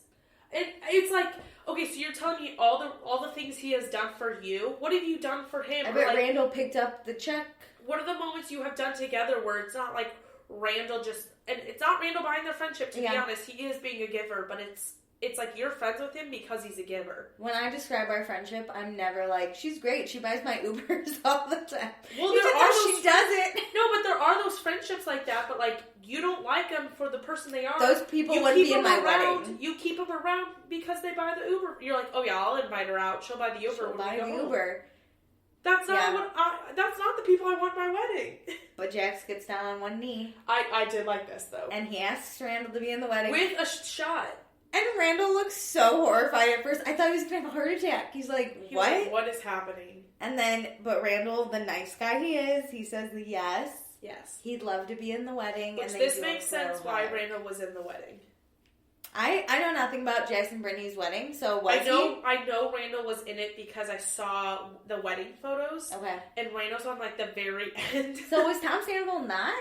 It's like, okay, so you're telling me all the things he has done for you. What have you done for him? I bet Randall picked up the check. What are the moments you have done together where it's not like Randall just... And it's not Randall buying their friendship, to be honest. He is being a giver, but it's like you're friends with him because he's a giver. When I describe our friendship, I'm never like, she's great. She buys my Ubers all the time. Well, she doesn't. No, but there are those friendships like that, but like, you don't like them for the person they are. Those people wouldn't be in my wedding. You keep them around because they buy the Uber. You're like, oh yeah, I'll invite her out. She'll buy the Uber. She'll buy the Uber. That's not that's not the people I want at my wedding. But Jax gets down on one knee. I did like this though. And he asks Randall to be in the wedding. With a shot. And Randall looks so horrified at first. I thought he was going to have a heart attack. He's like, what? Like, what is happening? And then, but Randall, the nice guy he is, he says yes. Yes. He'd love to be in the wedding. Which this makes sense why Randall was in the wedding. I know nothing about Jax and Brittany's wedding, so I know Randall was in it because I saw the wedding photos. Okay. And Randall's on like the very end. So was Tom Sandoval not?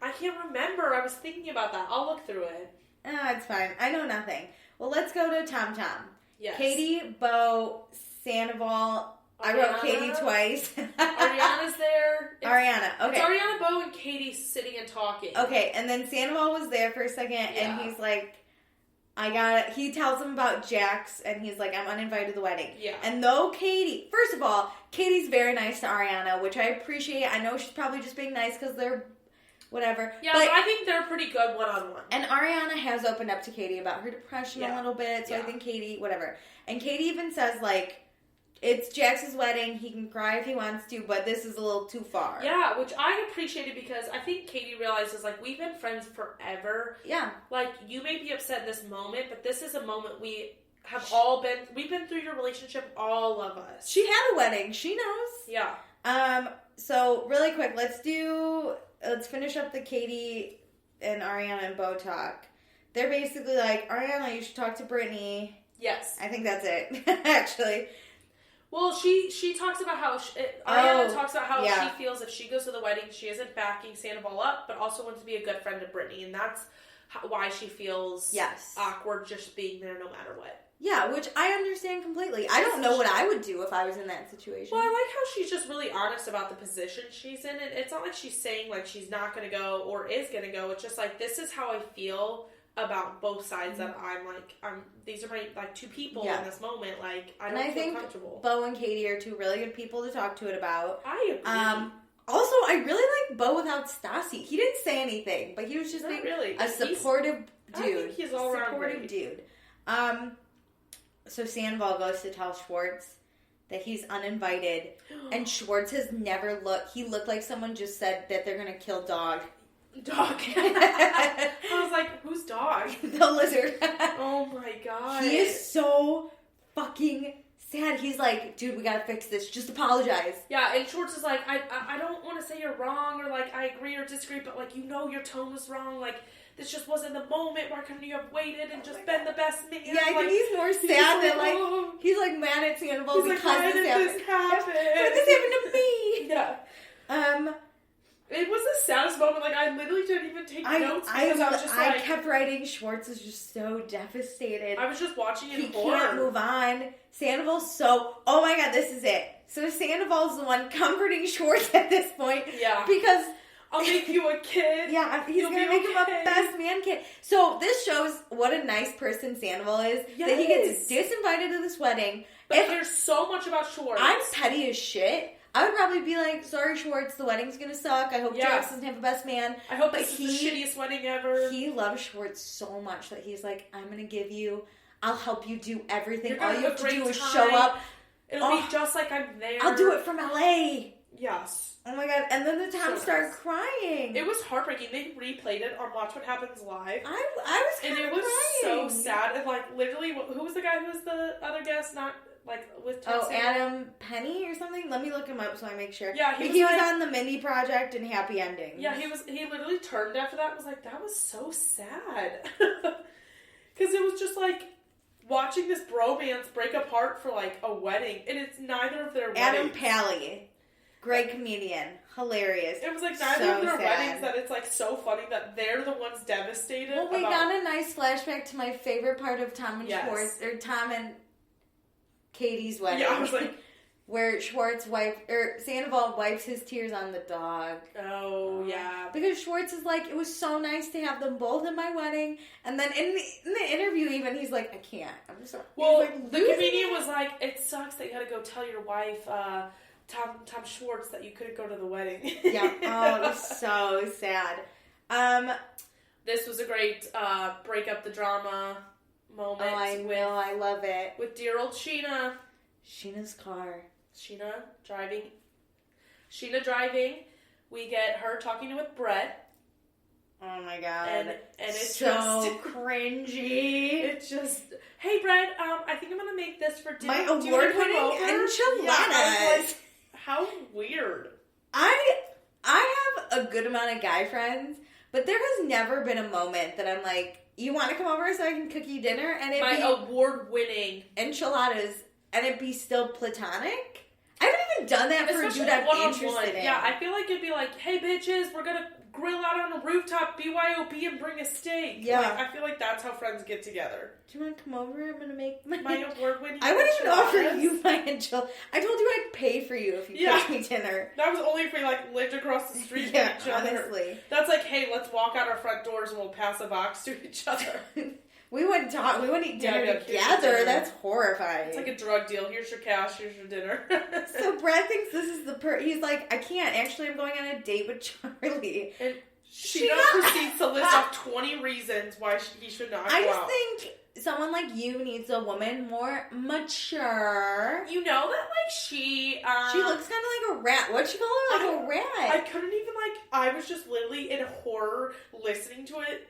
I can't remember. I was thinking about that. I'll look through it. It's fine. I know nothing. Well, let's go to Tom Tom. Yes. Katie, Bo, Sandoval. Ariana. I wrote Katie twice. Ariana's there. Ariana. Okay. It's Ariana, Bo, and Katie sitting and talking. Okay, and then Sandoval was there for a second, and he's like, he tells him about Jax, and he's like, I'm uninvited to the wedding. Yeah. And though first of all, Katie's very nice to Ariana, which I appreciate. I know she's probably just being nice because they're whatever. Yeah, but I think they're pretty good one-on-one. And Ariana has opened up to Katie about her depression a little bit, so I think Katie, whatever. And Katie even says, like, it's Jax's wedding. He can cry if he wants to, but this is a little too far. Yeah, which I appreciated because I think Katie realizes, like, we've been friends forever. Yeah. Like, you may be upset in this moment, but this is a moment we've been through your relationship, all of us. She had a wedding. She knows. Yeah. So, really quick, let's finish up the Katie and Ariana and Beau talk. They're basically like, Ariana, you should talk to Brittany. Yes. I think that's it, actually. Well, she talks about how... Ariana talks about how she feels if she goes to the wedding, she isn't backing Sandoval up, but also wants to be a good friend to Brittany, and that's why she feels awkward just being there no matter what. Yeah, which I understand completely. I don't know what I would do if I was in that situation. Well, I like how she's just really honest about the position she's in, and it's not like she's saying, like, she's not going to go or is going to go. It's just like, this is how I feel about both sides, that these are my, like, two people in this moment, like, I don't feel comfortable. Beau and Katie are two really good people to talk to it about. I agree. Also, I really like Beau without Stassi. He didn't say anything, but he was just a supportive dude. I think he's all around supportive dude. So Sandoval goes to tell Schwartz that he's uninvited, and Schwartz has never he looked like someone just said that they're gonna kill Dog. I was like, who's Dog? The lizard. Oh my god. He is so fucking sad. He's like, dude, we gotta fix this. Just apologize. Yeah, and Schwartz is like, I don't want to say you're wrong, or like, I agree or disagree, but like, your tone was wrong. Like, this just wasn't the moment. Why couldn't you have waited and just been the best man? Yeah, I think he's more sad than like, he's like mad at Sandoval because why did this happen? Why did this happen to me? Yeah. It was the saddest moment. Like, I literally didn't even take notes because I was just like... I kept writing, Schwartz is just so devastated. I was just watching it in horror. He can't move on. Sandoval's so... Oh my god, this is it. So Sandoval's the one comforting Schwartz at this point. Yeah. Because... I'll make you a kid. Yeah, he's going to make him a best man kid. So this shows what a nice person Sandoval is. Yes. That he gets disinvited to this wedding. But cares so much about Schwartz. I'm petty as shit. I would probably be like, sorry, Schwartz, the wedding's gonna suck. I hope Jax doesn't have a best man. I hope this is the shittiest wedding ever. He loves Schwartz so much that he's like, I'll help you do everything. All you have to do is show up. It'll be just like I'm there. I'll do it from LA. Yes. Oh my god. And then the Toms started crying. It was heartbreaking. They replayed it on Watch What Happens Live. I was kind of crying. And it was so sad. And like, literally, who was the guy who was the other guest? Not... Like, with Adam Penny or something? Let me look him up so I make sure. Yeah, he was on the Mindy Project and Happy Endings. Yeah, he literally turned after that and was like, that was so sad. Because it was just like watching this bromance break apart for like a wedding, and it's neither of their Adam weddings. Pally. Great comedian. Hilarious. It was like neither of their weddings that it's like so funny that they're the ones devastated. Well, we got a nice flashback to my favorite part of Tom and Schwartz, or Tom and Katie's wedding. Yeah, I was like... where Sandoval wipes his tears on the dog. Oh, yeah. Because Schwartz is like, it was so nice to have them both in my wedding. And then in the interview even, he's like, I can't. I'm sorry. Well, like, the comedian was like, it sucks that you had to go tell your wife, Tom Schwartz, that you couldn't go to the wedding. Yeah. Oh, it was so sad. This was a great break up the drama moment. Oh, I know. I love it. With dear old Sheena. Sheena's car. Sheena driving. We get her talking with Brett. Oh my god. And it's so just cringy. It's just, hey Brett, I think I'm gonna make this for dinner. My award-winning enchiladas. Yeah, like, how weird. I have a good amount of guy friends, but there has never been a moment that I'm like, you want to come over so I can cook you dinner? And it'd be award-winning enchiladas, and it'd be still platonic. I haven't even done that for a dude I'm interested in. Yeah, I feel like it'd be like, hey bitches, we're gonna grill out on a rooftop, BYOB, and bring a steak. Yeah. Like, I feel like that's how friends get together. Do you want to come over? I'm gonna make my award-winning I wouldn't even offer you my enchilada. I told you I'd pay for you if you cooked me dinner. That was only if we like lived across the street from each other. Honestly. That's like, hey, let's walk out our front doors and we'll pass a box to each other. We wouldn't talk. We wouldn't eat dinner together. That's horrifying. It's like a drug deal. Here's your cash. Here's your dinner. So Brad thinks this is he's like, I can't. Actually, I'm going on a date with Charlie. And Sheena proceeds to list off 20 reasons why he should not go out. I just think someone like you needs a woman more mature. You know that, like, she looks kind of like a rat. What'd she call her? Like a rat. I couldn't even, like, I was just literally in horror listening to it.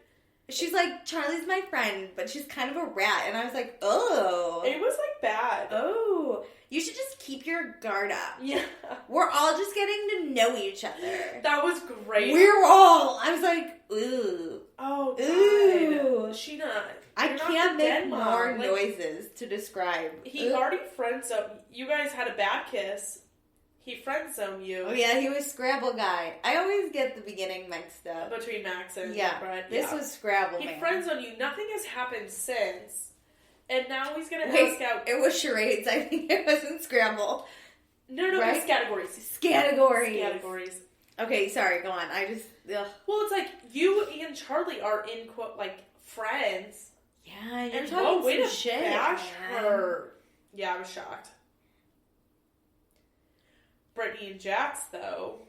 She's like, Charlie's my friend, but she's kind of a rat. And I was like, oh. It was, like, bad. Oh. You should just keep your guard up. Yeah. We're all just getting to know each other. That was great. I was like, ooh. Oh, God. Ooh. Sheena. I can't make more noises to describe. He already friend-zoned. You guys had a bad kiss. He friend-zoned you. Oh, yeah, he was Scrabble guy. I always get the beginning mixed up. Between Max and Brett. This was Scrabble, He friend-zoned you. Nothing has happened since. And now he's going to ask out... It was charades. I think it wasn't Scrabble. No, right? It was categories. Categories. Okay, sorry, go on. Ugh. Well, it's like, you and Charlie are in, quote, like, friends. Yeah, you're talking some shit. Bash her. Yeah, I was shocked. Brittany and Jax, though.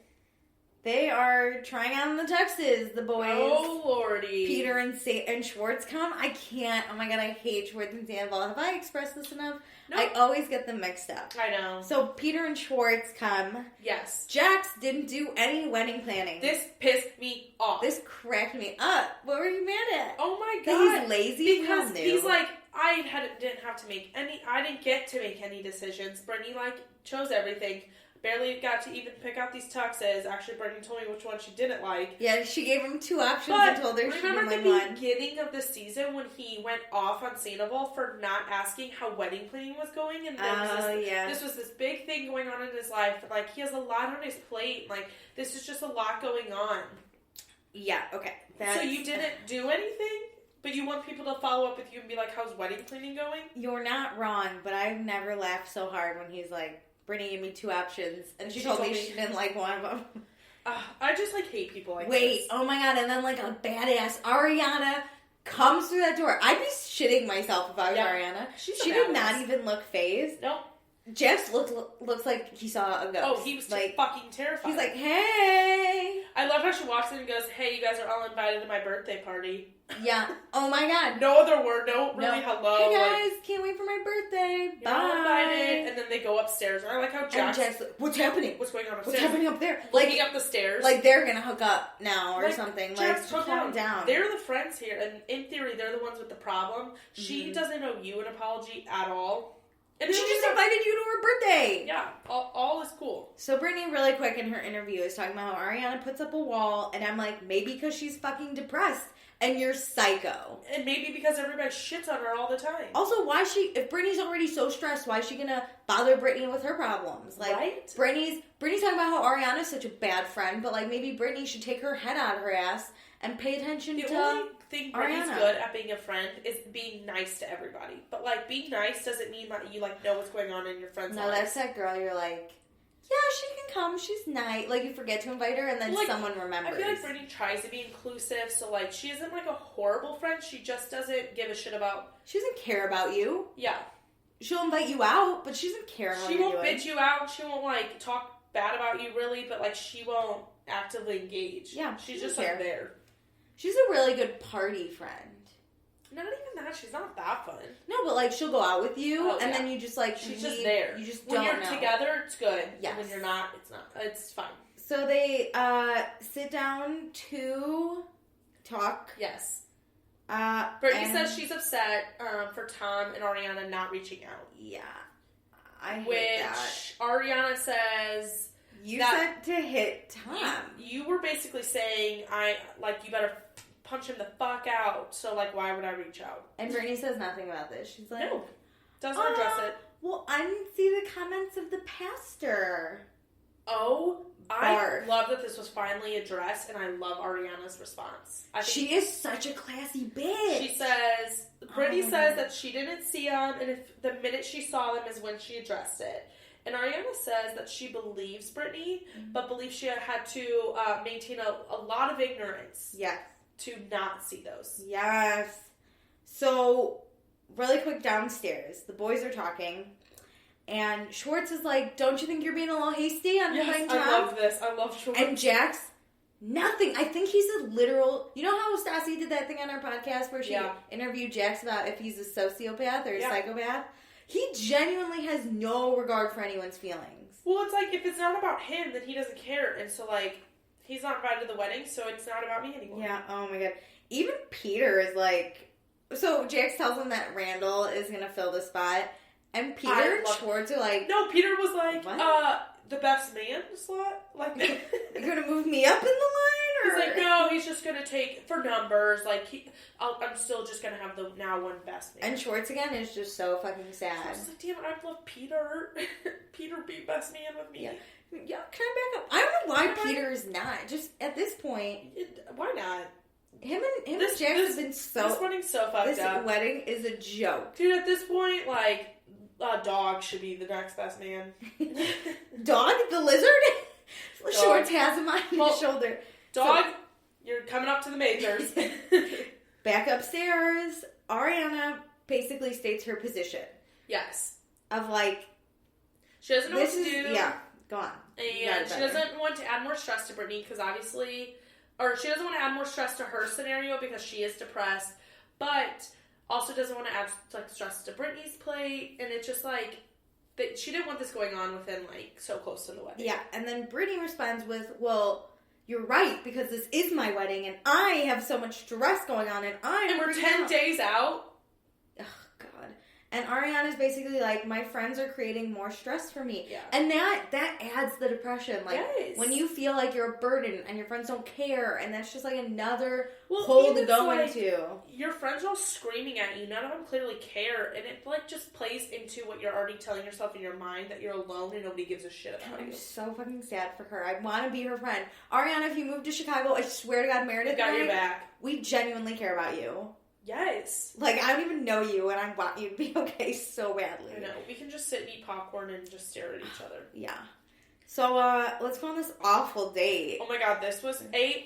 They are trying out in the tuxes, the boys. Oh, lordy. Peter and Schwartz come. I can't. Oh, my God, I hate Schwartz and Sandoval. Have I expressed this enough? No. I always get them mixed up. I know. So, Peter and Schwartz come. Yes. Jax didn't do any wedding planning. This pissed me off. This cracked me up. What were you mad at? Oh, my God. That he's lazy? Because he's like, I didn't get to make any decisions. Brittany, like, chose everything. Barely got to even pick out these tuxes. Actually, Brittany told me which one she didn't like. Yeah, she gave him 2 options and told her she didn't like one. Remember the beginning of the season when he went off on Sandoval for not asking how wedding planning was going? And this was this big thing going on in his life. Like, he has a lot on his plate. Like, this is just a lot going on. Yeah, okay. So you didn't do anything? But you want people to follow up with you and be like, how's wedding planning going? You're not wrong, but I've never laughed so hard when he's like, Brittany gave me 2 options, and she told me she didn't like one of them. I just, like, hate people like this. Oh my God, and then, like, a badass Ariana comes through that door. I'd be shitting myself if I was Ariana. She did not even look phased. Nope. Jax looks like he saw a ghost. Oh, he was like, fucking terrified. He's like, hey. I love how she walks in and goes, hey, you guys are all invited to my birthday party. Yeah. Oh my God. No other word. No, really hello. Hey guys, can't wait for my birthday. Bye. You're all invited. And then they go upstairs. And I like how Jax, what's happening? What's going on upstairs? What's happening up there? Looking up the stairs. Like they're going to hook up now or something. Jax, like, calm down. They're the friends here. And in theory, they're the ones with the problem. Mm-hmm. She doesn't owe you an apology at all. And she just invited you to her birthday. Yeah, all is cool. So Brittany, really quick in her interview, is talking about how Ariana puts up a wall, and I'm like, maybe because she's fucking depressed, and you're psycho. And maybe because everybody shits on her all the time. Also, if Brittany's already so stressed, why is she gonna bother Brittany with her problems? Like, right? Brittany's talking about how Ariana's such a bad friend, but like maybe Brittany should take her head out of her ass and pay attention to Ariana. I think Brittany's good at being a friend is being nice to everybody. But, like, being nice doesn't mean that you, like, know what's going on in your friend's life. No, that's that girl you're like, yeah, she can come, she's nice. Like, you forget to invite her, and then someone remembers. I feel like Brittany tries to be inclusive, so, like, she isn't, like, a horrible friend. She just doesn't give a shit about... She doesn't care about you. Yeah. She'll invite you out, but she doesn't care about you. She won't bitch you out. She won't, like, talk bad about you, really, but, like, she won't actively engage. Yeah, she's just, like, there. She's a really good party friend. Not even that. She's not that fun. No, but, like, she'll go out with you, and then you just, like... She's just there. You just when don't you're together, it's good. Yes. When you're not, it's not. It's fine. So they sit down to talk. Yes. Brittany says she's upset for Tom and Ariana not reaching out. Yeah. I hate that. Which Ariana says... You said to hit Tom. You were basically saying, you better punch him the fuck out, so, like, why would I reach out? And Brittany says nothing about this. She's like... No. Doesn't address it. Well, I didn't see the comments of the pastor. Oh, I love that this was finally addressed, and I love Ariana's response. She is such a classy bitch. She says... Brittany says that she didn't see them, and the minute she saw them is when she addressed it. And Ariana says that she believes Brittany, but believes she had to maintain a lot of ignorance. Yes. To not see those. Yes. So, really quick downstairs, the boys are talking, and Schwartz is like, don't you think you're being a little hasty on playing Tom? I love this. I love Schwartz. And Jax Nothing. I think he's a literal... You know how Stassi did that thing on our podcast where she interviewed Jax about if he's a sociopath or a psychopath? He genuinely has no regard for anyone's feelings. Well, it's like, if it's not about him, then he doesn't care. And so, like, he's not invited to the wedding, so it's not about me anymore. Yeah, oh my god. Even Peter is like... So, Jax tells him that Randall is going to fill the spot. And Peter and Schwartz are like... No, Peter was like, what? The best man slot? Like, you're going to move me up in the line? Or? He's like, no, he's just going to take, for numbers, like, I'm still just going to have the now one best man. And Schwartz, again, is just so fucking sad. I was like, damn it, I love Peter. Peter be best man with me. Yeah, can I back up? I don't know why Peter is not. Just, at this point... Why not? Him and Jax have been so... This wedding's so fucked up. This wedding is a joke. Dude, at this point, like... Dog should be the next best man. Dog? The lizard? Schwartz has him on his shoulder. Dog, you're coming up to the majors. Back upstairs, Ariana basically states her position. Yes. Of like... She doesn't know what to do. Yeah, go on. And she doesn't want to add more stress to Brittany because obviously... Or she doesn't want to add more stress to her scenario because she is depressed. But... Also doesn't want to add like stress to Brittany's plate, and it's just like that she didn't want this going on within like so close to the wedding. Yeah, and then Brittany responds with, "Well, you're right because this is my wedding, and I have so much stress going on, and we're 10 days out." Oh God! And Ariana's basically like, "My friends are creating more stress for me," and that adds the depression. Like when you feel like you're a burden and your friends don't care, and that's just like another hole to go into. Your friends are all screaming at you. None of them clearly care, and it like just plays into what you're already telling yourself in your mind that you're alone and nobody gives a shit about you. I'm so fucking sad for her. I want to be her friend. Ariana, if you move to Chicago, I swear to God, Meredith, got your back. We genuinely care about you. Yes. Like, I don't even know you, and I want you to be okay so badly. I know. We can just sit and eat popcorn and just stare at each other. Yeah. So, let's go on this awful date. Oh my God, this was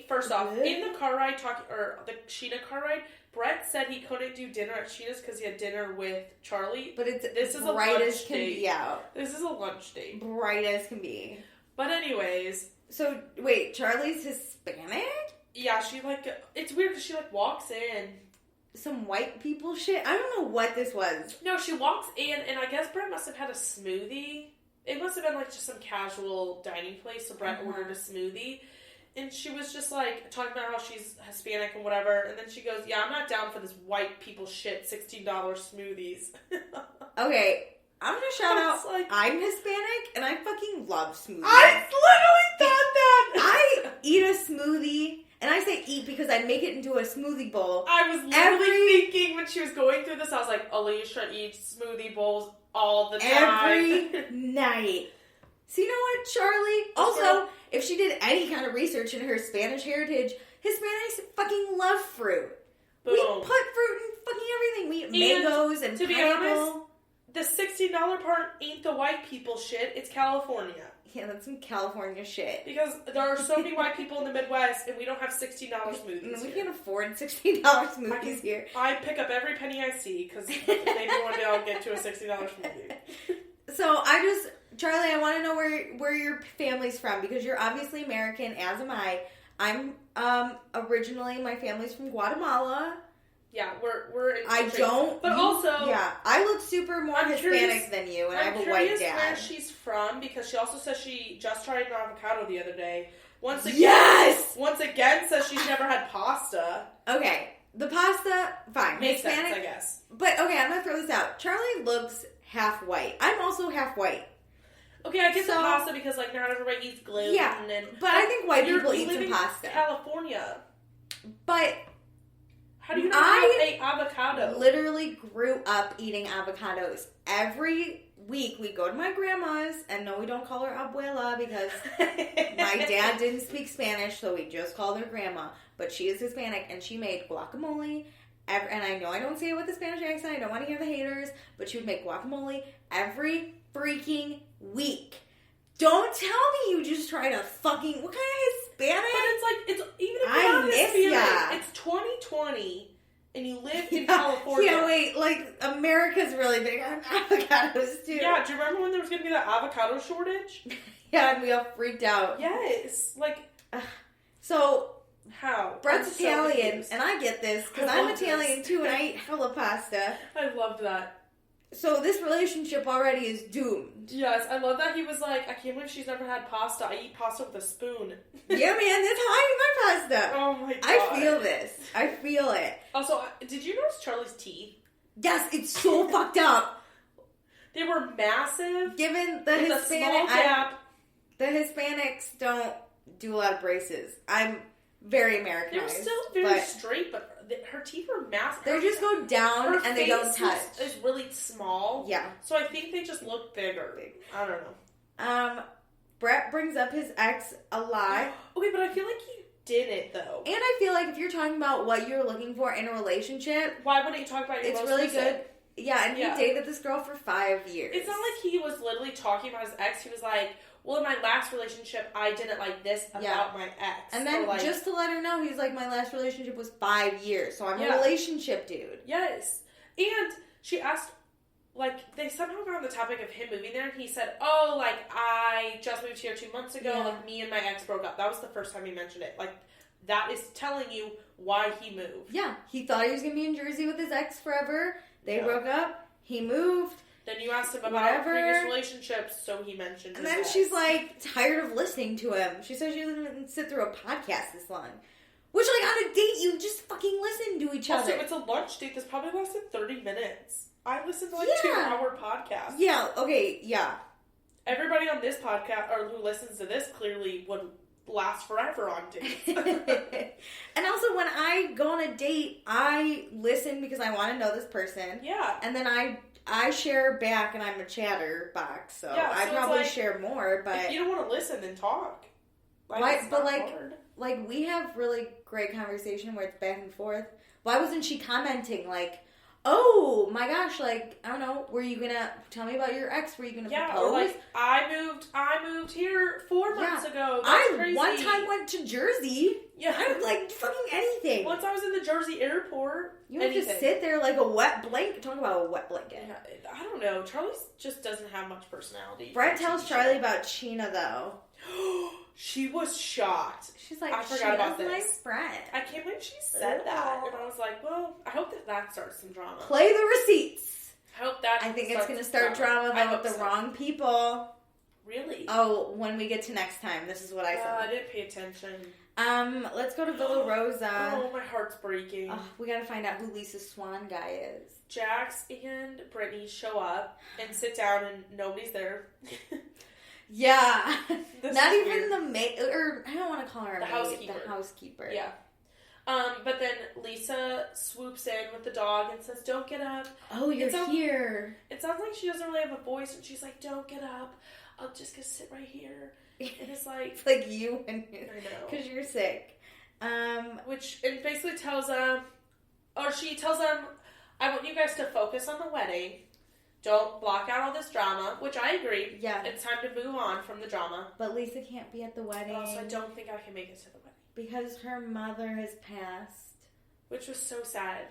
first off, in the car ride, the Sheena car ride, Brett said he couldn't do dinner at Sheena's because he had dinner with Charlie. But this is bright as can be out. This is a lunch date. Bright as can be. But anyways. So, wait, Charlie's Hispanic? Yeah, she it's weird because she walks in. Some white people shit? I don't know what this was. No, she walks in, and I guess Brett must have had a smoothie. It must have been just some casual dining place, so Brett ordered a smoothie. And she was just talking about how she's Hispanic and whatever, and then she goes, yeah, I'm not down for this white people shit, $16 smoothies. Okay, I'm gonna shout out, I'm Hispanic, and I fucking love smoothies. I literally thought that! I eat a smoothie. And I say eat because I make it into a smoothie bowl. I was literally thinking when she was going through this, I was like, Alicia eats smoothie bowls all the time. Every night. So you know what, Charlie? Also, if she did any kind of research in her Spanish heritage, Hispanics fucking love fruit. Boom. We put fruit in fucking everything. We eat mangoes and to pineapple. Be honest, the $16 part ain't the white people shit. It's California. Yeah, that's some California shit. Because there are so many white people in the Midwest, and we don't have $16 smoothies. We can't afford $16 smoothies here. I pick up every penny I see, because maybe one day I'll get to a $60 smoothie. So, Charlie, I want to know where your family's from, because you're obviously American, as am I. I'm, originally, my family's from Guatemala. Yeah, we're in I look super more Hispanic than you, and I have a white dad. Where she's from, because she also says she just tried an avocado the other day. Once again says she's never had pasta. Okay, the pasta, fine. Makes Hispanic, sense, I guess. But, okay, I'm going to throw this out. Charlie looks half white. I'm also half white. Okay, I get the pasta because, not everybody eats gluten. Yeah, but I think white people eat some pasta. California. But... How do you not eat avocado? Literally grew up eating avocados. Every week we go to my grandma's, and no, we don't call her abuela because my dad didn't speak Spanish, so we just called her grandma. But she is Hispanic, and she made guacamole. And I know I don't say it with a Spanish accent. I don't want to hear the haters, but she would make guacamole every freaking week. Don't tell me you just tried a fucking... What kind of Hispanic? But it's even if you're not Hispanic, it's 2020, and you live in California. Yeah, wait, America's really big on avocados, too. Yeah, do you remember when there was going to be that avocado shortage? Yeah, and we all freaked out. Yes. So, how? Brett's Italian, and I get this, because I'm Italian too, and I eat hella pasta. I loved that. So this relationship already is doomed. Yes, I love that he was like, I can't believe she's never had pasta. I eat pasta with a spoon. Yeah, man, that's how I eat my pasta. Oh my god. I feel this. I feel it. Also, did you notice Charlie's teeth? Yes, it's so fucked up. They were massive. Given the Hispanic, the Hispanics don't do a lot of braces. I'm very Americanized. They're still very straight, but her teeth are massive. They just go down and they don't touch. Is really small. Yeah. So I think they just look bigger. I don't know. Brett brings up his ex a lot. Okay, but I feel like he didn't though. And I feel like if you're talking about what you're looking for in a relationship, why wouldn't you talk about your it's most really recent? good. Yeah, and he dated this girl for 5 years. It's not like he was literally talking about his ex. He was like, well, in my last relationship, I didn't like this about my ex. And then just to let her know, he's like, my last relationship was 5 years, so I'm a relationship dude. Yes. And she asked, like, they somehow got on the topic of him moving there, and he said, oh, like, I just moved here 2 months ago, like, me and my ex broke up. That was the first time he mentioned it. Like, that is telling you why he moved. Yeah. He thought he was going to be in Jersey with his ex forever. They broke up. He moved. Then you asked him about previous relationships, so he mentioned. And then she's like tired of listening to him. She said she doesn't sit through a podcast this long. Which, like, on a date, you just fucking listen to each other. Also, it's a lunch date. This probably lasted 30 minutes. I listened to like 2-hour podcasts. Yeah. Okay. Yeah. Everybody on this podcast or who listens to this clearly would last forever on dates. And also, when I go on a date, I listen because I want to know this person. Yeah. And then I share back, and I'm a chatterbox, so I probably share more. But if you don't want to listen, then talk. Like we have really great conversation where it's back and forth. Why wasn't she commenting like, oh my gosh, like, I don't know, were you gonna tell me about your ex? Were you gonna propose? Or like, I moved here 4 months ago. That's crazy. One time went to Jersey. Yeah. I was like, fucking anything. Once I was in the Jersey airport. You have to sit there like a wet blanket. Talk about a wet blanket. Yeah, I don't know. Charlie just doesn't have much personality. Brett tells Charlie about Sheena, though. She was shocked. She's like, I forgot about this. My friend. I can't believe she said that. And I was like, well, I hope that starts some drama. Play the receipts. I think it's going to start drama though with the wrong people. Really? Oh, when we get to next time, this is what I saw. I didn't pay attention. Let's go to Villa Rosa. Oh, my heart's breaking. We gotta find out who Lisa Swan guy is. Jax and Brittany show up and sit down and nobody's there. Yeah. Not even the maid, or I don't want to call her a maid. Housekeeper. The housekeeper. Yeah. But then Lisa swoops in with the dog and says, don't get up. Oh, you're here. It sounds like she doesn't really have a voice, and she's like, don't get up. I'm just gonna sit right here. And it's like... It's like you and I know. Because you're sick. Which, it basically tells them, or she tells them, I want you guys to focus on the wedding. Don't block out all this drama, which I agree. Yeah. It's time to move on from the drama. But Lisa can't be at the wedding. Also, I don't think I can make it to the wedding. Because her mother has passed. Which was so sad.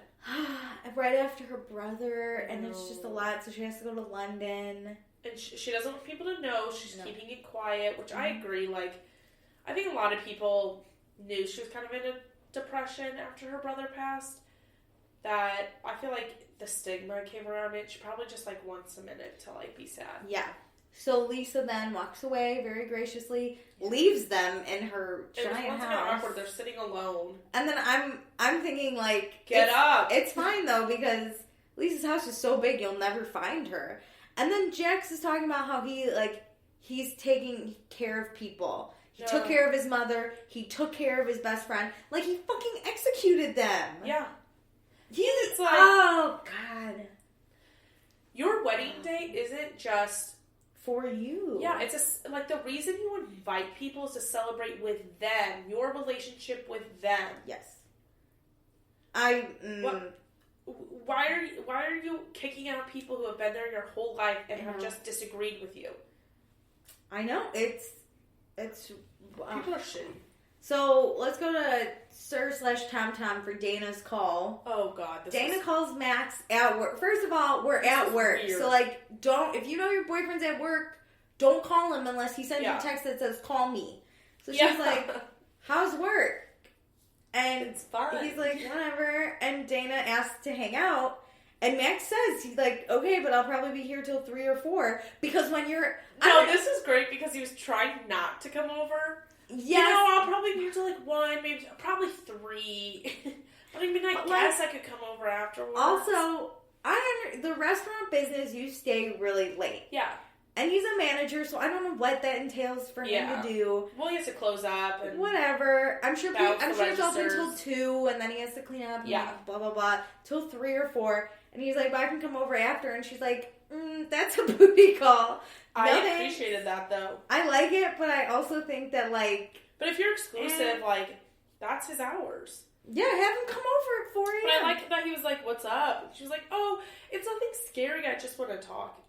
Right after her brother, and it's just a lot, so she has to go to London. And she doesn't want people to know. She's keeping it quiet, which I agree. Like, I think a lot of people knew she was kind of in a depression after her brother passed. That I feel like the stigma came around it. She probably just, like, wants a minute to, like, be sad. Yeah. So Lisa then walks away very graciously, leaves them in her giant house. Awkward. They're sitting alone. And then I'm thinking, like... Get up! It's fine, though, because Lisa's house is so big, you'll never find her. And then Jax is talking about how he's taking care of people. He took care of his mother. He took care of his best friend. Like, he fucking executed them. Yeah. It's like... Oh, God. Your wedding day isn't just... For you. Yeah, it's like the reason you invite people is to celebrate with them. Your relationship with them. Yes. Why are you kicking out people who have been there your whole life and have just disagreed with you? I know. It's people are shitty. So let's go to Sir/Tom for Dana's call. Oh God. Dana calls Max at work. First of all, we're at work. Weird. So if you know your boyfriend's at work, don't call him unless he sends you a text that says call me. So she's like, how's work? And it's fun. He's like, whatever. And Dana asks to hang out. And Max says, he's like, okay, but I'll probably be here till 3 or 4. Because when you're... No, this is great because he was trying not to come over. Yes. You know, I'll probably be here till like 1, maybe, probably 3. But I mean, I guess I could come over afterwards. Also, the restaurant business, you stay really late. Yeah. And he's a manager, so I don't know what that entails for him to do. Well, he has to close up and whatever. I'm sure it's open until 2, and then he has to clean up. And blah blah blah till 3 or 4. And he's like, "Well, I can come over after." And she's like, "That's a booty call." I appreciated that though. I like it, but I also think that like. But if you're exclusive, like that's his hours. Yeah, have him come over at 4 a.m. But I like that he was like, "What's up?" She was like, "Oh, it's nothing scary. I just want to talk."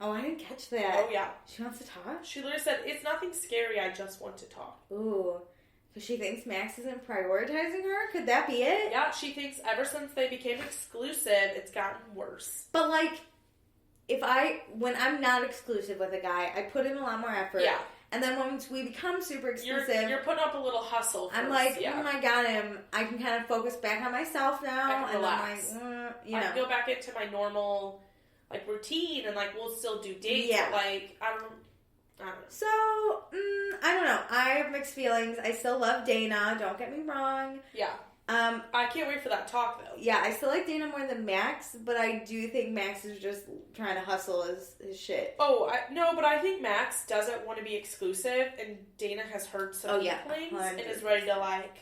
Oh, I didn't catch that. Oh, yeah. She wants to talk? She literally said, it's nothing scary, I just want to talk. Ooh. Because she thinks Max isn't prioritizing her? Could that be it? Yeah, she thinks ever since they became exclusive, it's gotten worse. But, like, when I'm not exclusive with a guy, I put in a lot more effort. Yeah. And then once we become super exclusive... You're putting up a little hustle first. I'm like, I got him. I can kind of focus back on myself now. I can relax. I'm like, I can go back into my normal... like routine and like we'll still do dates, but like I don't know. So I don't know. I have mixed feelings. I still love Dana. Don't get me wrong. Yeah. I can't wait for that talk though. Yeah, I still like Dana more than Max, but I do think Max is just trying to hustle his shit. Oh no, but I think Max doesn't want to be exclusive, and Dana has heard some things and is ready to like.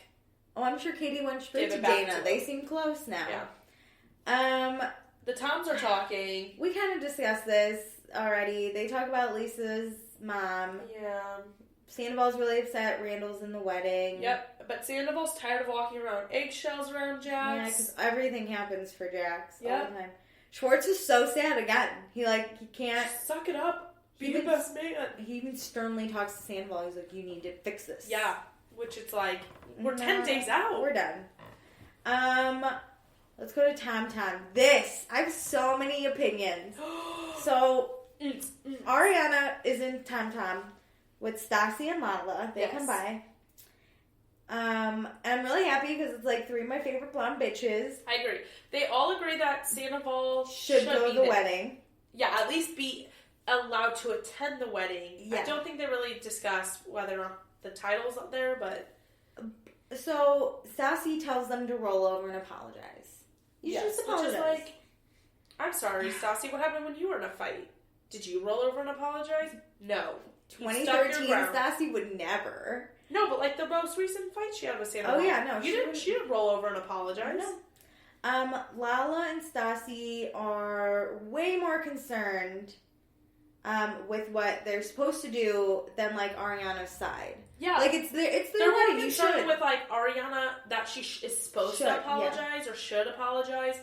Oh, I'm sure Katie went straight to Dana. They seem close now. Yeah. The Toms are talking. We kind of discussed this already. They talk about Lisa's mom. Yeah. Sandoval's really upset Randall's in the wedding. Yep, but Sandoval's tired of walking around eggshells around Jax. Yeah, because everything happens for Jax all the time. Schwartz is so sad again. He can't... Suck it up. Be the best man. He even sternly talks to Sandoval. He's like, you need to fix this. Yeah, which it's like, we're 10 days out. We're done. Let's go to Tom Tom. I have so many opinions. So, Ariana is in Tom Tom with Stassi and Lala. They come by. And I'm really happy because it's like 3 of my favorite blonde bitches. I agree. They all agree that Sandoval should go to the wedding. Yeah, at least be allowed to attend the wedding. Yeah. I don't think they really discussed whether or not the title's up there, but... So, Stassi tells them to roll over and apologize. You should just apologize. Which is like, I'm sorry, Stassi, what happened when you were in a fight? Did you roll over and apologize? No. 2013, Stassi would never. No, but like the most recent fight she had with Sandoval. Oh yeah, no. She didn't roll over and apologize. No. Lala and Stassi are way more concerned with what they're supposed to do than like Ariana's side. Yeah, like it's their they're wedding. more concerned with like Ariana that she is supposed to apologize or should apologize,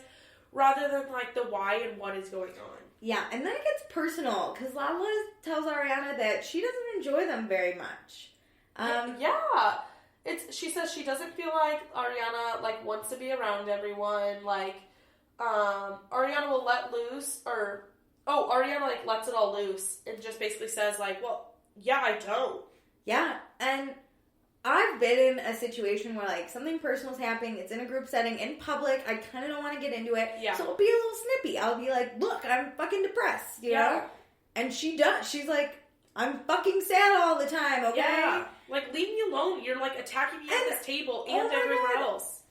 rather than like the why and what is going on. Yeah, and then it gets personal because Lala tells Ariana that she doesn't enjoy them very much. She says she doesn't feel like Ariana like wants to be around everyone. Like, Ariana will let loose, Ariana like lets it all loose and just basically says like, well, yeah, I don't. Yeah, and I've been in a situation where like something personal's happening. It's in a group setting in public. I kind of don't want to get into it. Yeah. So I'll be a little snippy. I'll be like, look, I'm fucking depressed. You know. And she does. She's like, I'm fucking sad all the time. Okay. Yeah. Like, leave me alone. You're, like, attacking me at this table and everywhere else.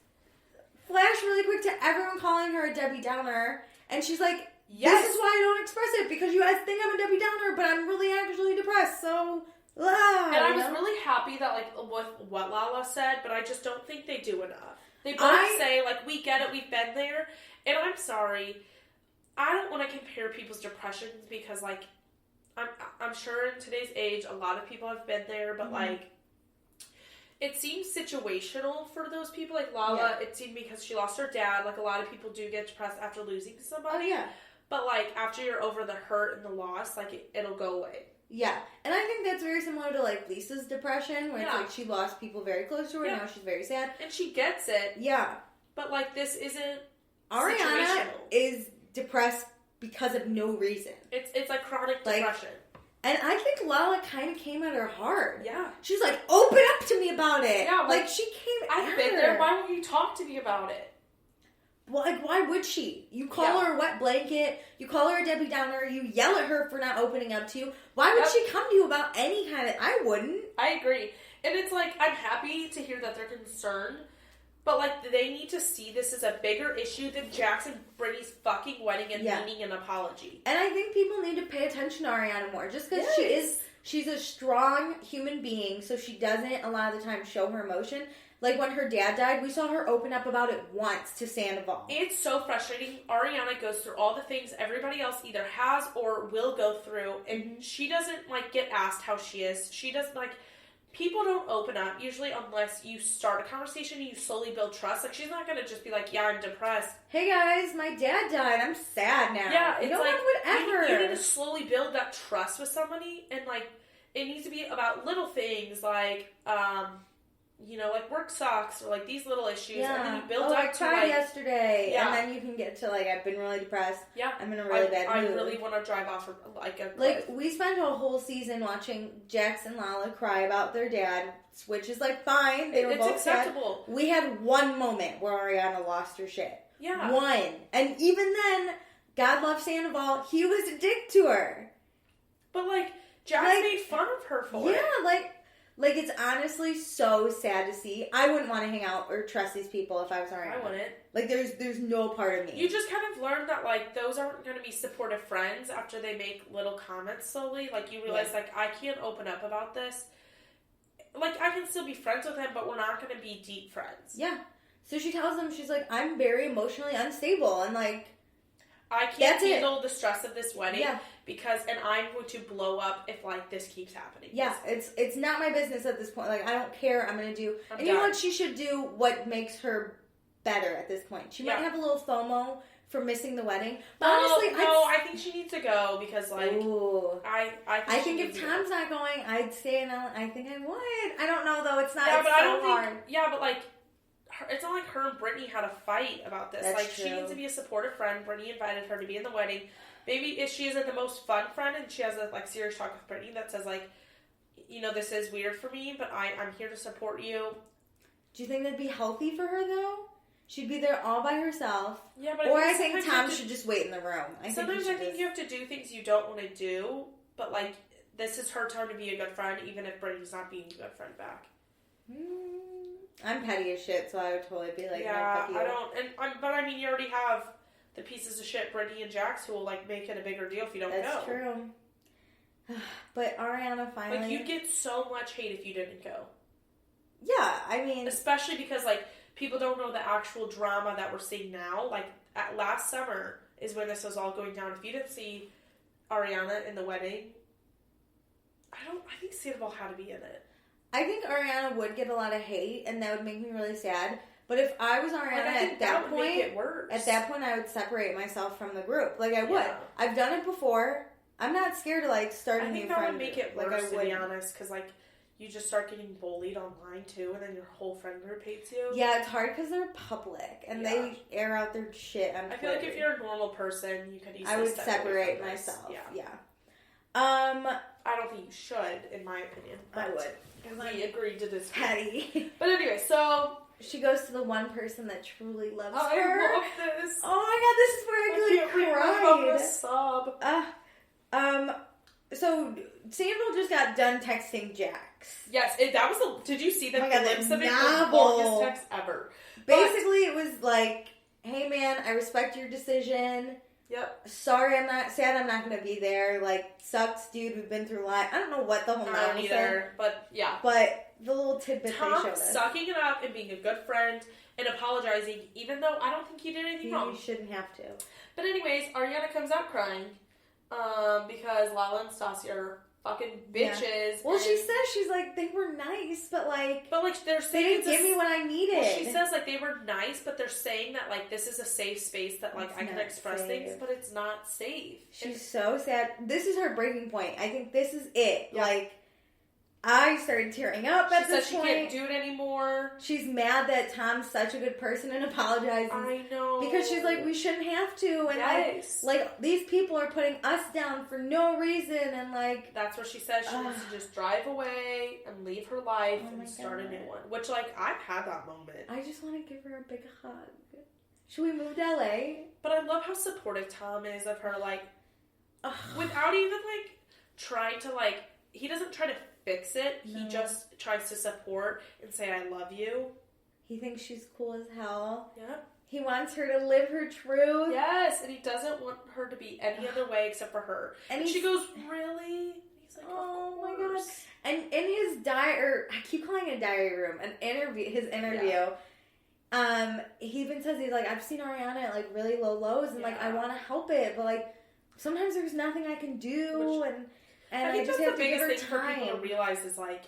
Flash really quick to everyone calling her a Debbie Downer. And she's like, this is why I don't express it. Because you guys think I'm a Debbie Downer, but I'm really actually depressed. So, and I was really happy that, like, with what Lala said, but I just don't think they do enough. They both say, like, we get it, we've been there. And I'm sorry. I don't want to compare people's depressions because, like, I'm sure in today's age, a lot of people have been there, but, like, it seems situational for those people. Like, Lala, it seemed because she lost her dad. Like, a lot of people do get depressed after losing somebody. Oh, yeah. But, like, after you're over the hurt and the loss, like, it'll go away. Yeah. And I think that's very similar to, like, Lisa's depression, where it's like she lost people very close to her, and now she's very sad. And she gets it. Yeah. But, like, this isn't Ariana is depressed because of no reason. It's like chronic depression. And I think Lala kind of came at her hard. Yeah. She's like, open up to me about it. Yeah, like she came at her. I've been there. Why won't you talk to me about it? Well, like, why would she? You call her a wet blanket. You call her a Debbie Downer. You yell at her for not opening up to you. Why would she come to you about any kind of... I wouldn't. I agree. And it's like, I'm happy to hear that they're concerned. But, like, they need to see this as a bigger issue than Jackson Brittany's fucking wedding and needing an apology. And I think people need to pay attention to Ariana more. Just because she's a strong human being, so she doesn't, a lot of the time, show her emotion. Like, when her dad died, we saw her open up about it once to Sandoval. It's so frustrating. Ariana goes through all the things everybody else either has or will go through, and she doesn't, like, get asked how she is. She doesn't, like... People don't open up, usually, unless you start a conversation and you slowly build trust. Like, she's not going to just be like, yeah, I'm depressed. Hey, guys, my dad died. I'm sad now. Yeah, it's no like, one would ever. You need to slowly build that trust with somebody, and, like, it needs to be about little things, like, you know, like, work sucks, or, like, these little issues, and then you build up to, I cried yesterday, and then you can get to, like, I've been really depressed. Yeah. I'm in a really bad mood. I really want to drive off, like, a... Like, we spent a whole season watching Jax and Lala cry about their dad, which is, like, fine. They were both acceptable. Sad. We had one moment where Ariana lost her shit. Yeah. One. And even then, God love Sandoval, he was a dick to her. But, like, Jax made fun of her for it. Yeah, like, it's honestly so sad to see. I wouldn't want to hang out or trust these people if I was Ariana. I wouldn't. Like, there's no part of me. You just kind of learn that, like, those aren't going to be supportive friends after they make little comments slowly. Like, you realize, like, I can't open up about this. Like, I can still be friends with him, but we're not going to be deep friends. Yeah. So she tells him, she's like, I'm very emotionally unstable, and, like... I can't handle the stress of this wedding because, and I'm going to blow up if, like, this keeps happening. Yeah, it's not my business at this point. Like, I don't care. I'm going to do... And you know what? She should do what makes her better at this point. She might have a little FOMO for missing the wedding. But honestly, I think she needs to go because, like, I think if Tom's not going, I'd stay in LA. I think I would. I don't know, though. It's not but so I don't hard. think... Yeah, but, like... It's not like her and Brittany had a fight about this. That's like, true. She needs to be a supportive friend. Brittany invited her to be in the wedding. Maybe if she isn't the most fun friend and she has a, like, serious talk with Brittany that says, like, you know, this is weird for me, but I'm here to support you. Do you think that'd be healthy for her, though? She'd be there all by herself. Yeah, but I think Tom should just wait in the room. Sometimes I think you have to do things you don't want to do, but, like, this is her time to be a good friend, even if Brittany's not being a good friend back. I'm petty as shit, so I would totally be like, yeah, no, fuck you. I don't, but I mean, you already have the pieces of shit, Brittany and Jax, who will, like, make it a bigger deal if you don't go. That's true. But Ariana finally... Like, you'd get so much hate if you didn't go. Yeah, I mean... Especially because, like, people don't know the actual drama that we're seeing now. Like, last summer is when this was all going down. If you didn't see Ariana in the wedding, I think Sandoval had to be in it. I think Ariana would get a lot of hate, and that would make me really sad. But if I was Ariana at that point, make it worse. At that point, I would separate myself from the group. Like, I would. Yeah. I've done it before. I'm not scared to, like, start a new friend. I think that would make it worse, like, to be honest, because, like, you just start getting bullied online, too, and then your whole friend group hates you. Yeah, it's hard because they're public, and they air out their shit on Twitter. I feel like if you're a normal person, you could easily I would separate myself. Yeah. I don't think you should, in my opinion. I would. We agreed to this. Petty. But anyway, so... She goes to the one person that truly loves her. I love this. Oh my god, this is where I really cried. I'm gonna sob. So, Sandoval just got done texting Jax. Yes, that was did you see the glimpse of it? The longest text ever. Basically, it was like, hey man, I respect your decision. Yep. Sorry, I'm not going to be there. Like, sucks, dude. We've been through a lot. I don't know what the whole I don't either, but yeah. But the little tidbit Tom they showed us. sucking it up and being a good friend and apologizing, even though I don't think he did anything wrong. You shouldn't have to. But anyways, Ariana comes out crying because Lala and Stassi are fucking bitches. Yeah. Well, she says, she's like, they were nice, but like they're saying they didn't give me what I needed. Well, she says, like, they were nice, but they're saying that, like, this is a safe space that, like, I can express things, but it's not safe. She's so sad. This is her breaking point. I think this is it. Yeah. Like, I started tearing up at this point. She can't do it anymore. She's mad that Tom's such a good person and apologizes. I know. Because she's like, we shouldn't have to. And like, these people are putting us down for no reason. And like... That's what she says. She needs to just drive away and leave her life and start a new one. Which, like, I've had that moment. I just want to give her a big hug. Should we move to LA? But I love how supportive Tom is of her, like, without even, like, trying to, like... He doesn't try to fix it. No. He just tries to support and say, I love you. He thinks she's cool as hell. Yeah. He wants her to live her truth. Yes, and he doesn't want her to be any other way except for her. And she goes, really? He's like, oh my gosh. And in his diary, I keep calling it a diary room, his interview, he even says, he's like, I've seen Ariana at like really low lows, and like, I want to help it, but like, sometimes there's nothing I can do, and I think just that's have the to give her biggest thing time. for people to realize is like,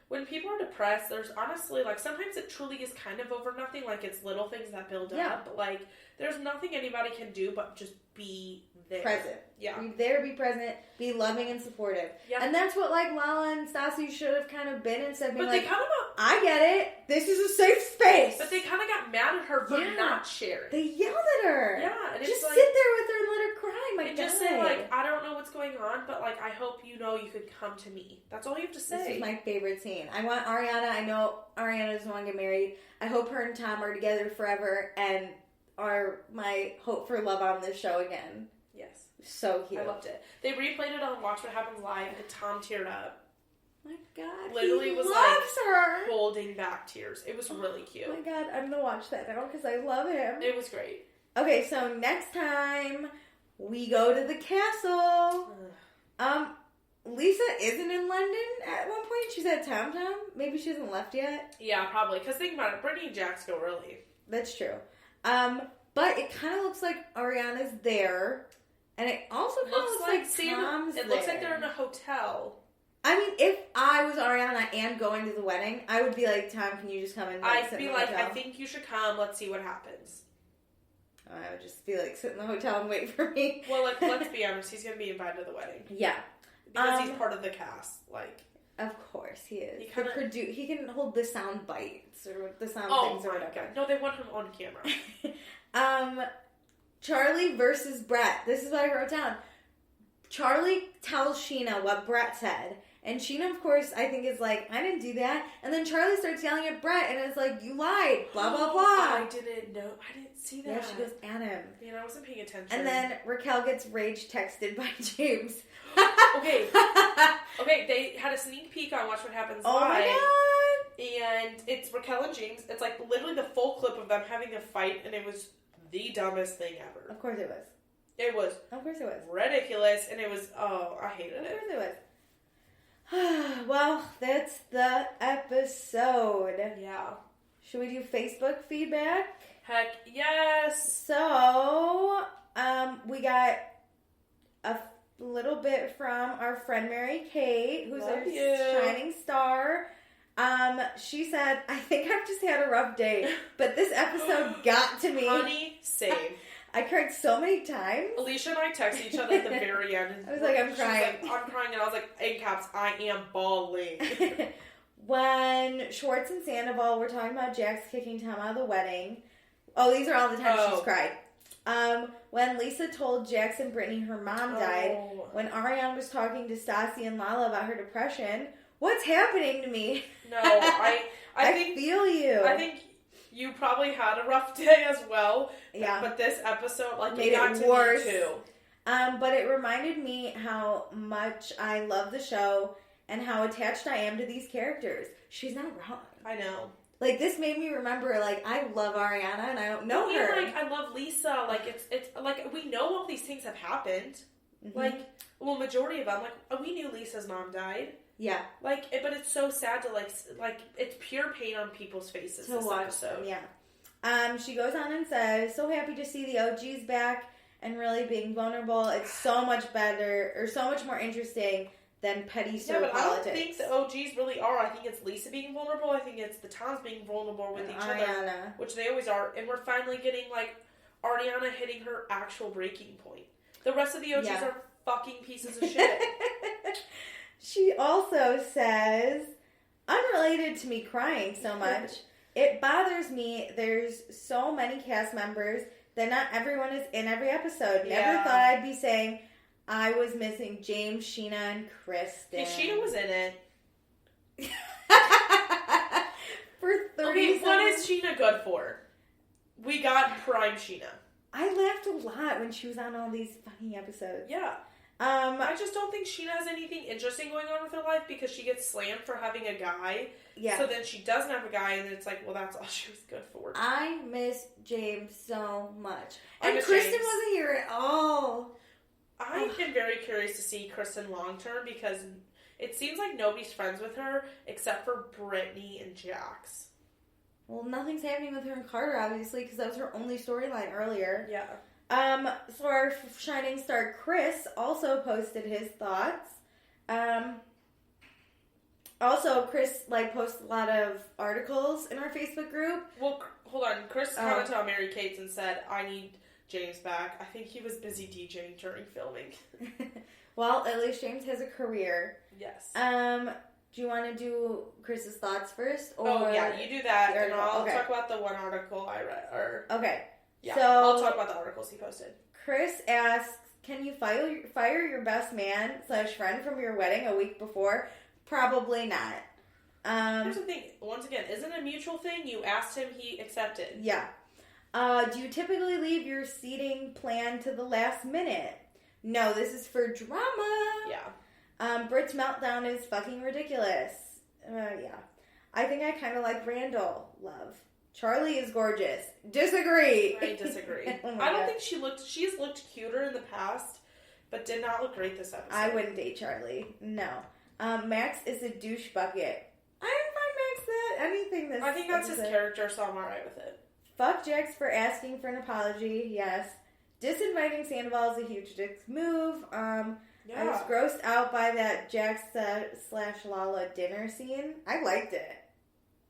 when people are depressed, there's honestly, like, sometimes it truly is kind of over nothing. Like, it's little things that build up. But, like, there's nothing anybody can do but just be there. Present. Yeah. Be there, be present, be loving and supportive. Yeah. And that's what, like, Lala and Stassi should have kind of been instead of being like, I get it. This is a safe space. But they kind of got mad at her for not sharing. They yelled at her. Yeah. And just it's like, sit there with her and let her cry. My God. Just say, like, I don't know what's going on, but, like, I hope you know you could come to me. That's all you have to say. This is my favorite scene. I want Ariana. I know Ariana doesn't want to get married. I hope her and Tom are together forever and are my hope for love on this show again. Yes. So cute. I loved it. They replayed it on Watch What Happens Live, and Tom teared up. My God. Literally was like her. Holding back tears. It was really cute. Oh my God. I'm going to watch that now because I love him. It was great. Okay, so next time we go to the castle. Lisa isn't in London at one point. She's at Tom Tom. Maybe she hasn't left yet. Yeah, probably. Because think about it. Brittany and Jax go early. That's true. But it kind of looks like Ariana's there. And it also kind of looks like Tom's there. It looks like they're in a hotel. I mean, if I was Ariana and going to the wedding, I would be like, Tom, can you just come and I'd be like, I think you should come. Let's see what happens. I would just be like, sit in the hotel and wait for me. Well, let's be honest. He's going to be invited to the wedding. Yeah. Because he's part of the cast. Like, of course he is. He can hold the sound bites or the sound things or whatever. God. No, they want him on camera. Charlie versus Brett. This is what I wrote down. Charlie tells Sheena what Brett said. And Sheena, of course, I think is like, I didn't do that. And then Charlie starts yelling at Brett, and it's like, you lied, blah, blah, blah. I didn't know. I didn't see that. Yeah, she goes at him. Man, I wasn't paying attention. And then Raquel gets rage texted by James. Okay, they had a sneak peek on Watch What Happens Live. Oh my God. And it's Raquel and James. It's like literally the full clip of them having a fight, and it was the dumbest thing ever. Of course it was. It was. Of course it was. Ridiculous, and it was, I hated it. Of course it was. Well, that's the episode. Yeah. Should we do Facebook feedback? Heck yes. So, we got a little bit from our friend Mary Kate, who's our shining star. She said, I think I've just had a rough day, but this episode got to me. Honey, same. I cried so many times. Alicia and I texted each other at the very end. I was like, I'm crying. Like, I'm crying, and I was like, in caps, I am bawling. When Schwartz and Sandoval were talking about Jax kicking Tom out of the wedding. Oh, these are all the times she's cried. When Lisa told Jax and Brittany her mom died. When Ariana was talking to Stassi and Lala about her depression. What's happening to me? No, I think, feel you. I think you probably had a rough day as well. Yeah. But this episode, like, made it got it to worse. me too. But it reminded me how much I love the show and how attached I am to these characters. She's not wrong. I know. Like, this made me remember, like, I love Ariana and I don't know her. Like, I love Lisa. Like, it's like, we know all these things have happened. Mm-hmm. Like, well, majority of them, like, we knew Lisa's mom died. Yeah. Like, but it's so sad to, like, it's pure pain on people's faces to this watch episode. Them, yeah. She goes on and says, so happy to see the OGs back and really being vulnerable. It's so much better, or so much more interesting than petty politics. I don't think the OGs really are. I think it's Lisa being vulnerable. I think it's the Toms being vulnerable with each other, which they always are. And we're finally getting, like, Ariana hitting her actual breaking point. The rest of the OGs are fucking pieces of shit. She also says, unrelated to me crying so much, it bothers me there's so many cast members that not everyone is in every episode. Never thought I'd be saying I was missing James, Sheena, and Kristen. Hey, Sheena was in it. For 30 Okay, what is Sheena good for? We got prime Sheena. I laughed a lot when she was on all these funny episodes. Yeah. I just don't think Sheena has anything interesting going on with her life because she gets slammed for having a guy. Yeah. So then she doesn't have a guy, and it's like, well, that's all she was good for. I miss James so much. And Kristen wasn't here at all. I've been very curious to see Kristen long term because it seems like nobody's friends with her except for Brittany and Jax. Well, nothing's happening with her and Carter, obviously, because that was her only storyline earlier. Yeah. So our shining star Chris also posted his thoughts. Also, Chris posts a lot of articles in our Facebook group. Well, hold on. Chris commented on Mary Kate's and said, "I need James back." I think he was busy DJing during filming. Well, at least James has a career. Yes. Do you want to do Chris's thoughts first? Or you do that, and I'll talk about the one article I read. Okay. Yeah, so, I'll talk about the articles he posted. Chris asks, can you fire your best man / friend from your wedding a week before? Probably not. Here's the thing. Once again, isn't it a mutual thing? You asked him, he accepted. Yeah. Do you typically leave your seating plan to the last minute? No, this is for drama. Yeah. Britt's meltdown is fucking ridiculous. Yeah. I think I kind of like Randall. Love. Charlie is gorgeous. Disagree. I disagree. I don't think she's looked cuter in the past, but did not look great this episode. I wouldn't date Charlie. No. Max is a douche bucket. I didn't find Max that anything this I think that's his character, so I'm alright with it. Fuck Jax for asking for an apology. Yes. Disinviting Sandoval is a huge dick move. I was grossed out by that Jax / Lala dinner scene. I liked it.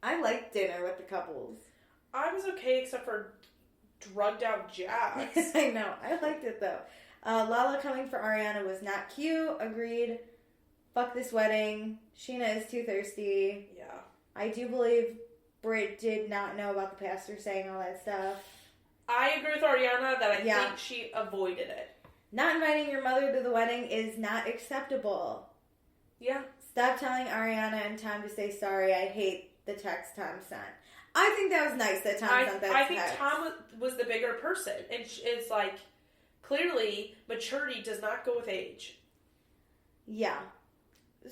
I liked dinner with the couples. I was okay except for drugged out Jax. I know. I liked it though. Lala coming for Ariana was not cute. Agreed. Fuck this wedding. Sheena is too thirsty. Yeah. I do believe Britt did not know about the pastor saying all that stuff. I agree with Ariana that I think she avoided it. Not inviting your mother to the wedding is not acceptable. Yeah. Stop telling Ariana and Tom to say sorry. I hate the text Tom sent. I think that was nice that Tom sent that text. I think Tom was the bigger person. And it's like, clearly, maturity does not go with age. Yeah.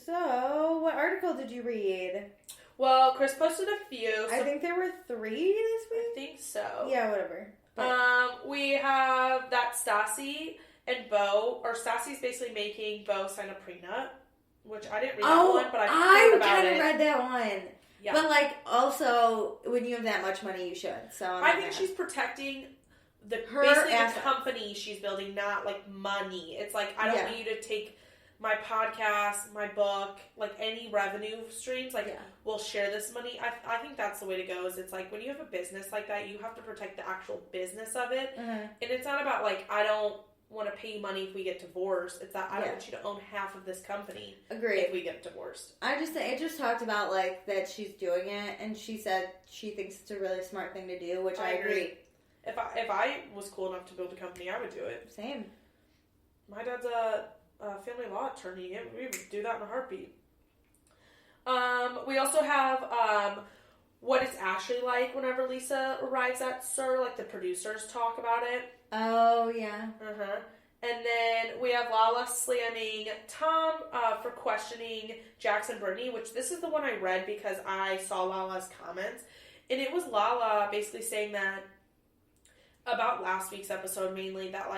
So, what article did you read? Well, Chris posted a few. So I think there were 3 this week. I think so. Yeah, whatever. We have that Stassi and Bo, or Stassi's basically making Bo sign a prenup, which I didn't read that one, but I heard about it. I kind of read that one. Yeah. But, also, when you have that much money, you should. So I think she's protecting the company she's building, not, money. It's like, I don't want you to take my podcast, my book, any revenue streams, we'll share this money. I think that's the way to go, is it's like, when you have a business like that, you have to protect the actual business of it. Mm-hmm. And it's not about, I don't want to pay you money if we get divorced. It's that I don't want you to own half of this company. Agreed. If we get divorced. It just talked about, that she's doing it, and she said she thinks it's a really smart thing to do, which I agree. If I was cool enough to build a company, I would do it. Same. My dad's a family law attorney. We would do that in a heartbeat. We also have what is Ashley like whenever Lisa arrives at SUR. The producers talk about it. Oh, yeah. Uh-huh. And then we have Lala slamming Tom for questioning Jax and Brittany, which this is the one I read because I saw Lala's comments. And it was Lala basically saying that about last week's episode mainly, that,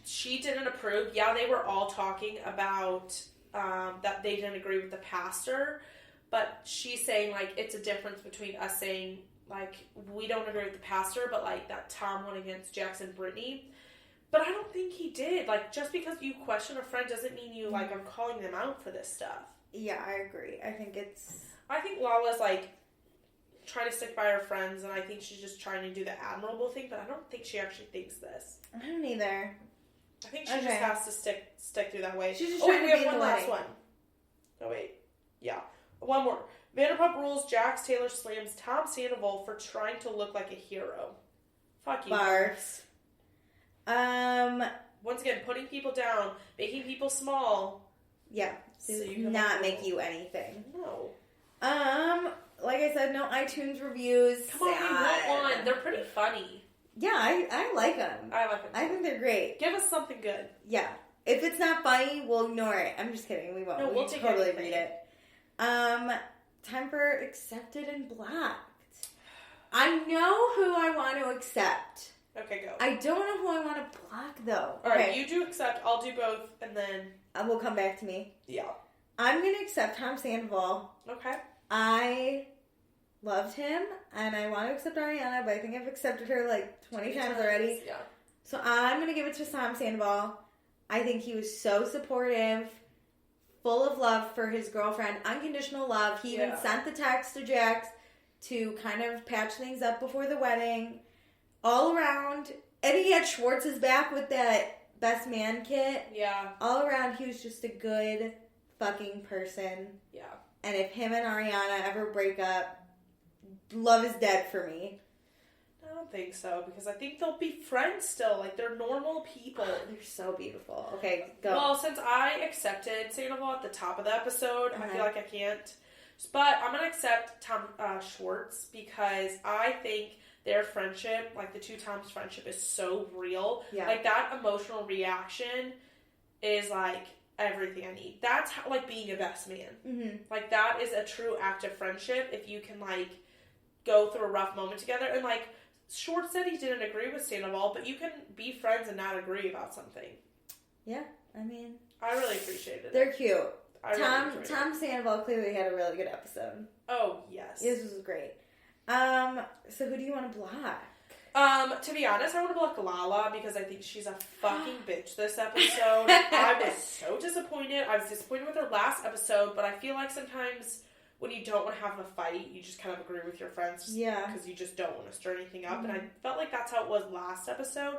she didn't approve. Yeah, they were all talking about that they didn't agree with the pastor, but she's saying, it's a difference between us saying, we don't agree with the pastor, but, that Tom went against Jax and Brittany. But I don't think he did. Just because you question a friend doesn't mean you, are calling them out for this stuff. Yeah, I agree. I think Lala's, trying to stick by her friends, and I think she's just trying to do the admirable thing, but I don't think she actually thinks this. I don't either. I think she just has to stick through that way. She's just trying to be in the last one. Oh, wait. Yeah. One more. Vanderpump Rules, Jax Taylor slams Tom Sandoval for trying to look like a hero. Fuck you. Bars. Once again, putting people down, making people small. Yeah. Does not make you anything. No. Like I said, no iTunes reviews. Come on, we want one. They're pretty funny. Yeah, I like them. I like them too. I think they're great. Give us something good. Yeah. If it's not funny, we'll ignore it. I'm just kidding. We won't. No, we'll totally read it. Time for Accepted and Blocked. I know who I want to accept. Okay, go. I don't know who I want to block, though. Alright, you do accept. I'll do both, and then... will come back to me. Yeah. I'm going to accept Tom Sandoval. Okay. I loved him, and I want to accept Ariana, but I think I've accepted her like 20 times already. Yeah. So I'm going to give it to Tom Sandoval. I think he was so supportive, full of love for his girlfriend, unconditional love. He even sent the text to Jax to kind of patch things up before the wedding. All around, and he had Schwartz's back with that best man kit. Yeah. All around, he was just a good fucking person. Yeah. And if him and Ariana ever break up, love is dead for me. I don't think so, because I think they'll be friends still. Like, they're normal people. They're so beautiful. Okay, go. Well, since I accepted Sandoval at the top of the episode, I feel like I can't. But I'm going to accept Tom Schwartz, because I think their friendship, like the two Toms' friendship, is so real. Yeah. Like, that emotional reaction is, like, everything I need. That's how, like, being a best man. Mm-hmm. Like, that is a true act of friendship if you can, like, go through a rough moment together. And, like, Schwartz said he didn't agree with Sandoval, but you can be friends and not agree about something. Yeah, I mean... I really appreciated it. They're cute. Tom Sandoval clearly had a really good episode. Oh, yes. This was great. So who do you want to block? To be honest, I want to block Lala because I think she's a fucking bitch this episode. I was so disappointed. I was disappointed with her last episode, but I feel like sometimes when you don't want to have a fight, you just kind of agree with your friends. Yeah. Because you just don't want to stir anything up. Mm-hmm. And I felt like that's how it was last episode.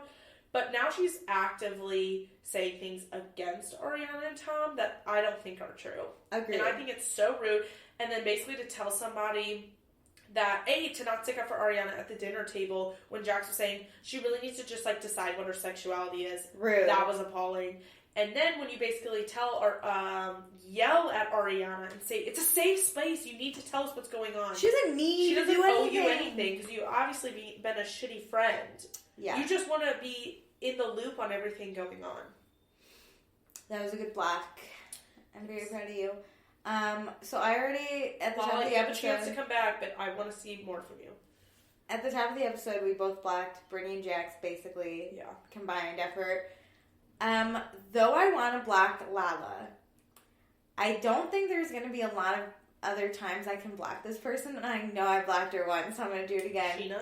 But now she's actively saying things against Ariana and Tom that I don't think are true. Agreed. And I think it's so rude. And then basically to tell somebody that, to not stick up for Ariana at the dinner table when Jax was saying she really needs to just, like, decide what her sexuality is. Rude. That was appalling. And then when you basically tell or yell at Ariana and say, it's a safe space, you need to tell us what's going on. She doesn't need to do anything. She doesn't owe you anything because you obviously been a shitty friend. Yeah. You just want to be in the loop on everything going on. That was a good block. I'm very proud of you. So I already, at the top of the episode... you have a chance to come back, but I want to see more from you. At the top of the episode, we both blocked Brittany and Jax, basically. Yeah. Combined effort. Though I want to block Lala, I don't think there's going to be a lot of other times I can block this person, and I know I blocked her once, so I'm going to do it again. Sheena?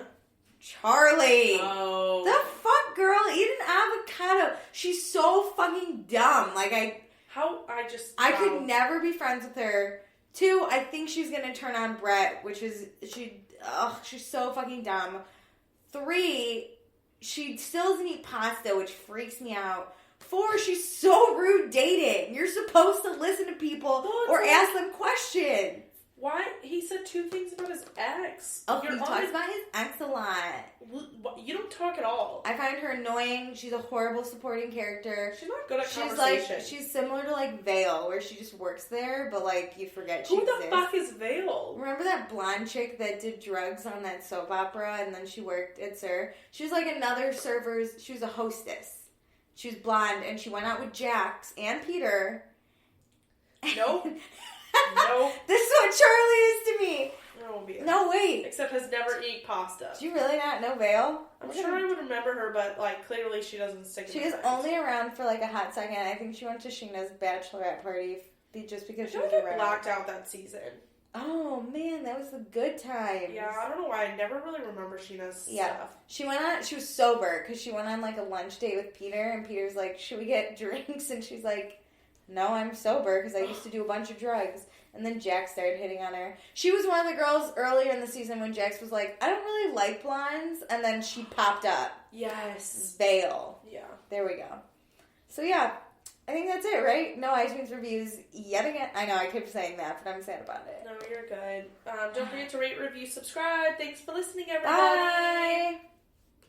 Charlie! Oh. The fuck, girl? Eat an avocado. She's so fucking dumb. Like, I could never be friends with her. 2, I think she's gonna turn on Brett, which is, she's so fucking dumb. 3, she still doesn't eat pasta, which freaks me out. 4, she's so rude dating. You're supposed to listen to people or ask them questions. Why? He said 2 things about his ex. Oh, he talks about his ex a lot. You don't talk at all. I find her annoying. She's a horrible supporting character. She's not good at conversation. She's similar to, like, Vale, where she just works there, but, like, you forget she exists. Who the fuck is Vale? Remember that blonde chick that did drugs on that soap opera, and then she worked at SUR? She was, like, another server's... She was a hostess. She was blonde, and she went out with Jax and Peter. Nope. No. This is what Charlie is to me. No, wait. Except has never eaten pasta. Do you really not know Vale? I'm sure I would remember her, but, like, clearly she doesn't stick to She was only around for, like, a hot second. I think she went to Sheena's bachelorette party just because she was around. I blacked out that season. Oh, man, that was the good times. Yeah, I don't know why. I never really remember Sheena's stuff. She was sober because she went on, like, a lunch date with Peter, and Peter's like, should we get drinks? And she's like... No, I'm sober because I used to do a bunch of drugs. And then Jax started hitting on her. She was one of the girls earlier in the season when Jax was like, I don't really like blondes. And then she popped up. Yes. Vale. Yeah. There we go. So, yeah. I think that's it, right? No iTunes reviews yet again. I know, I keep saying that, but I'm sad about it. No, you're good. Don't forget to rate, review, subscribe. Thanks for listening, everybody. Bye.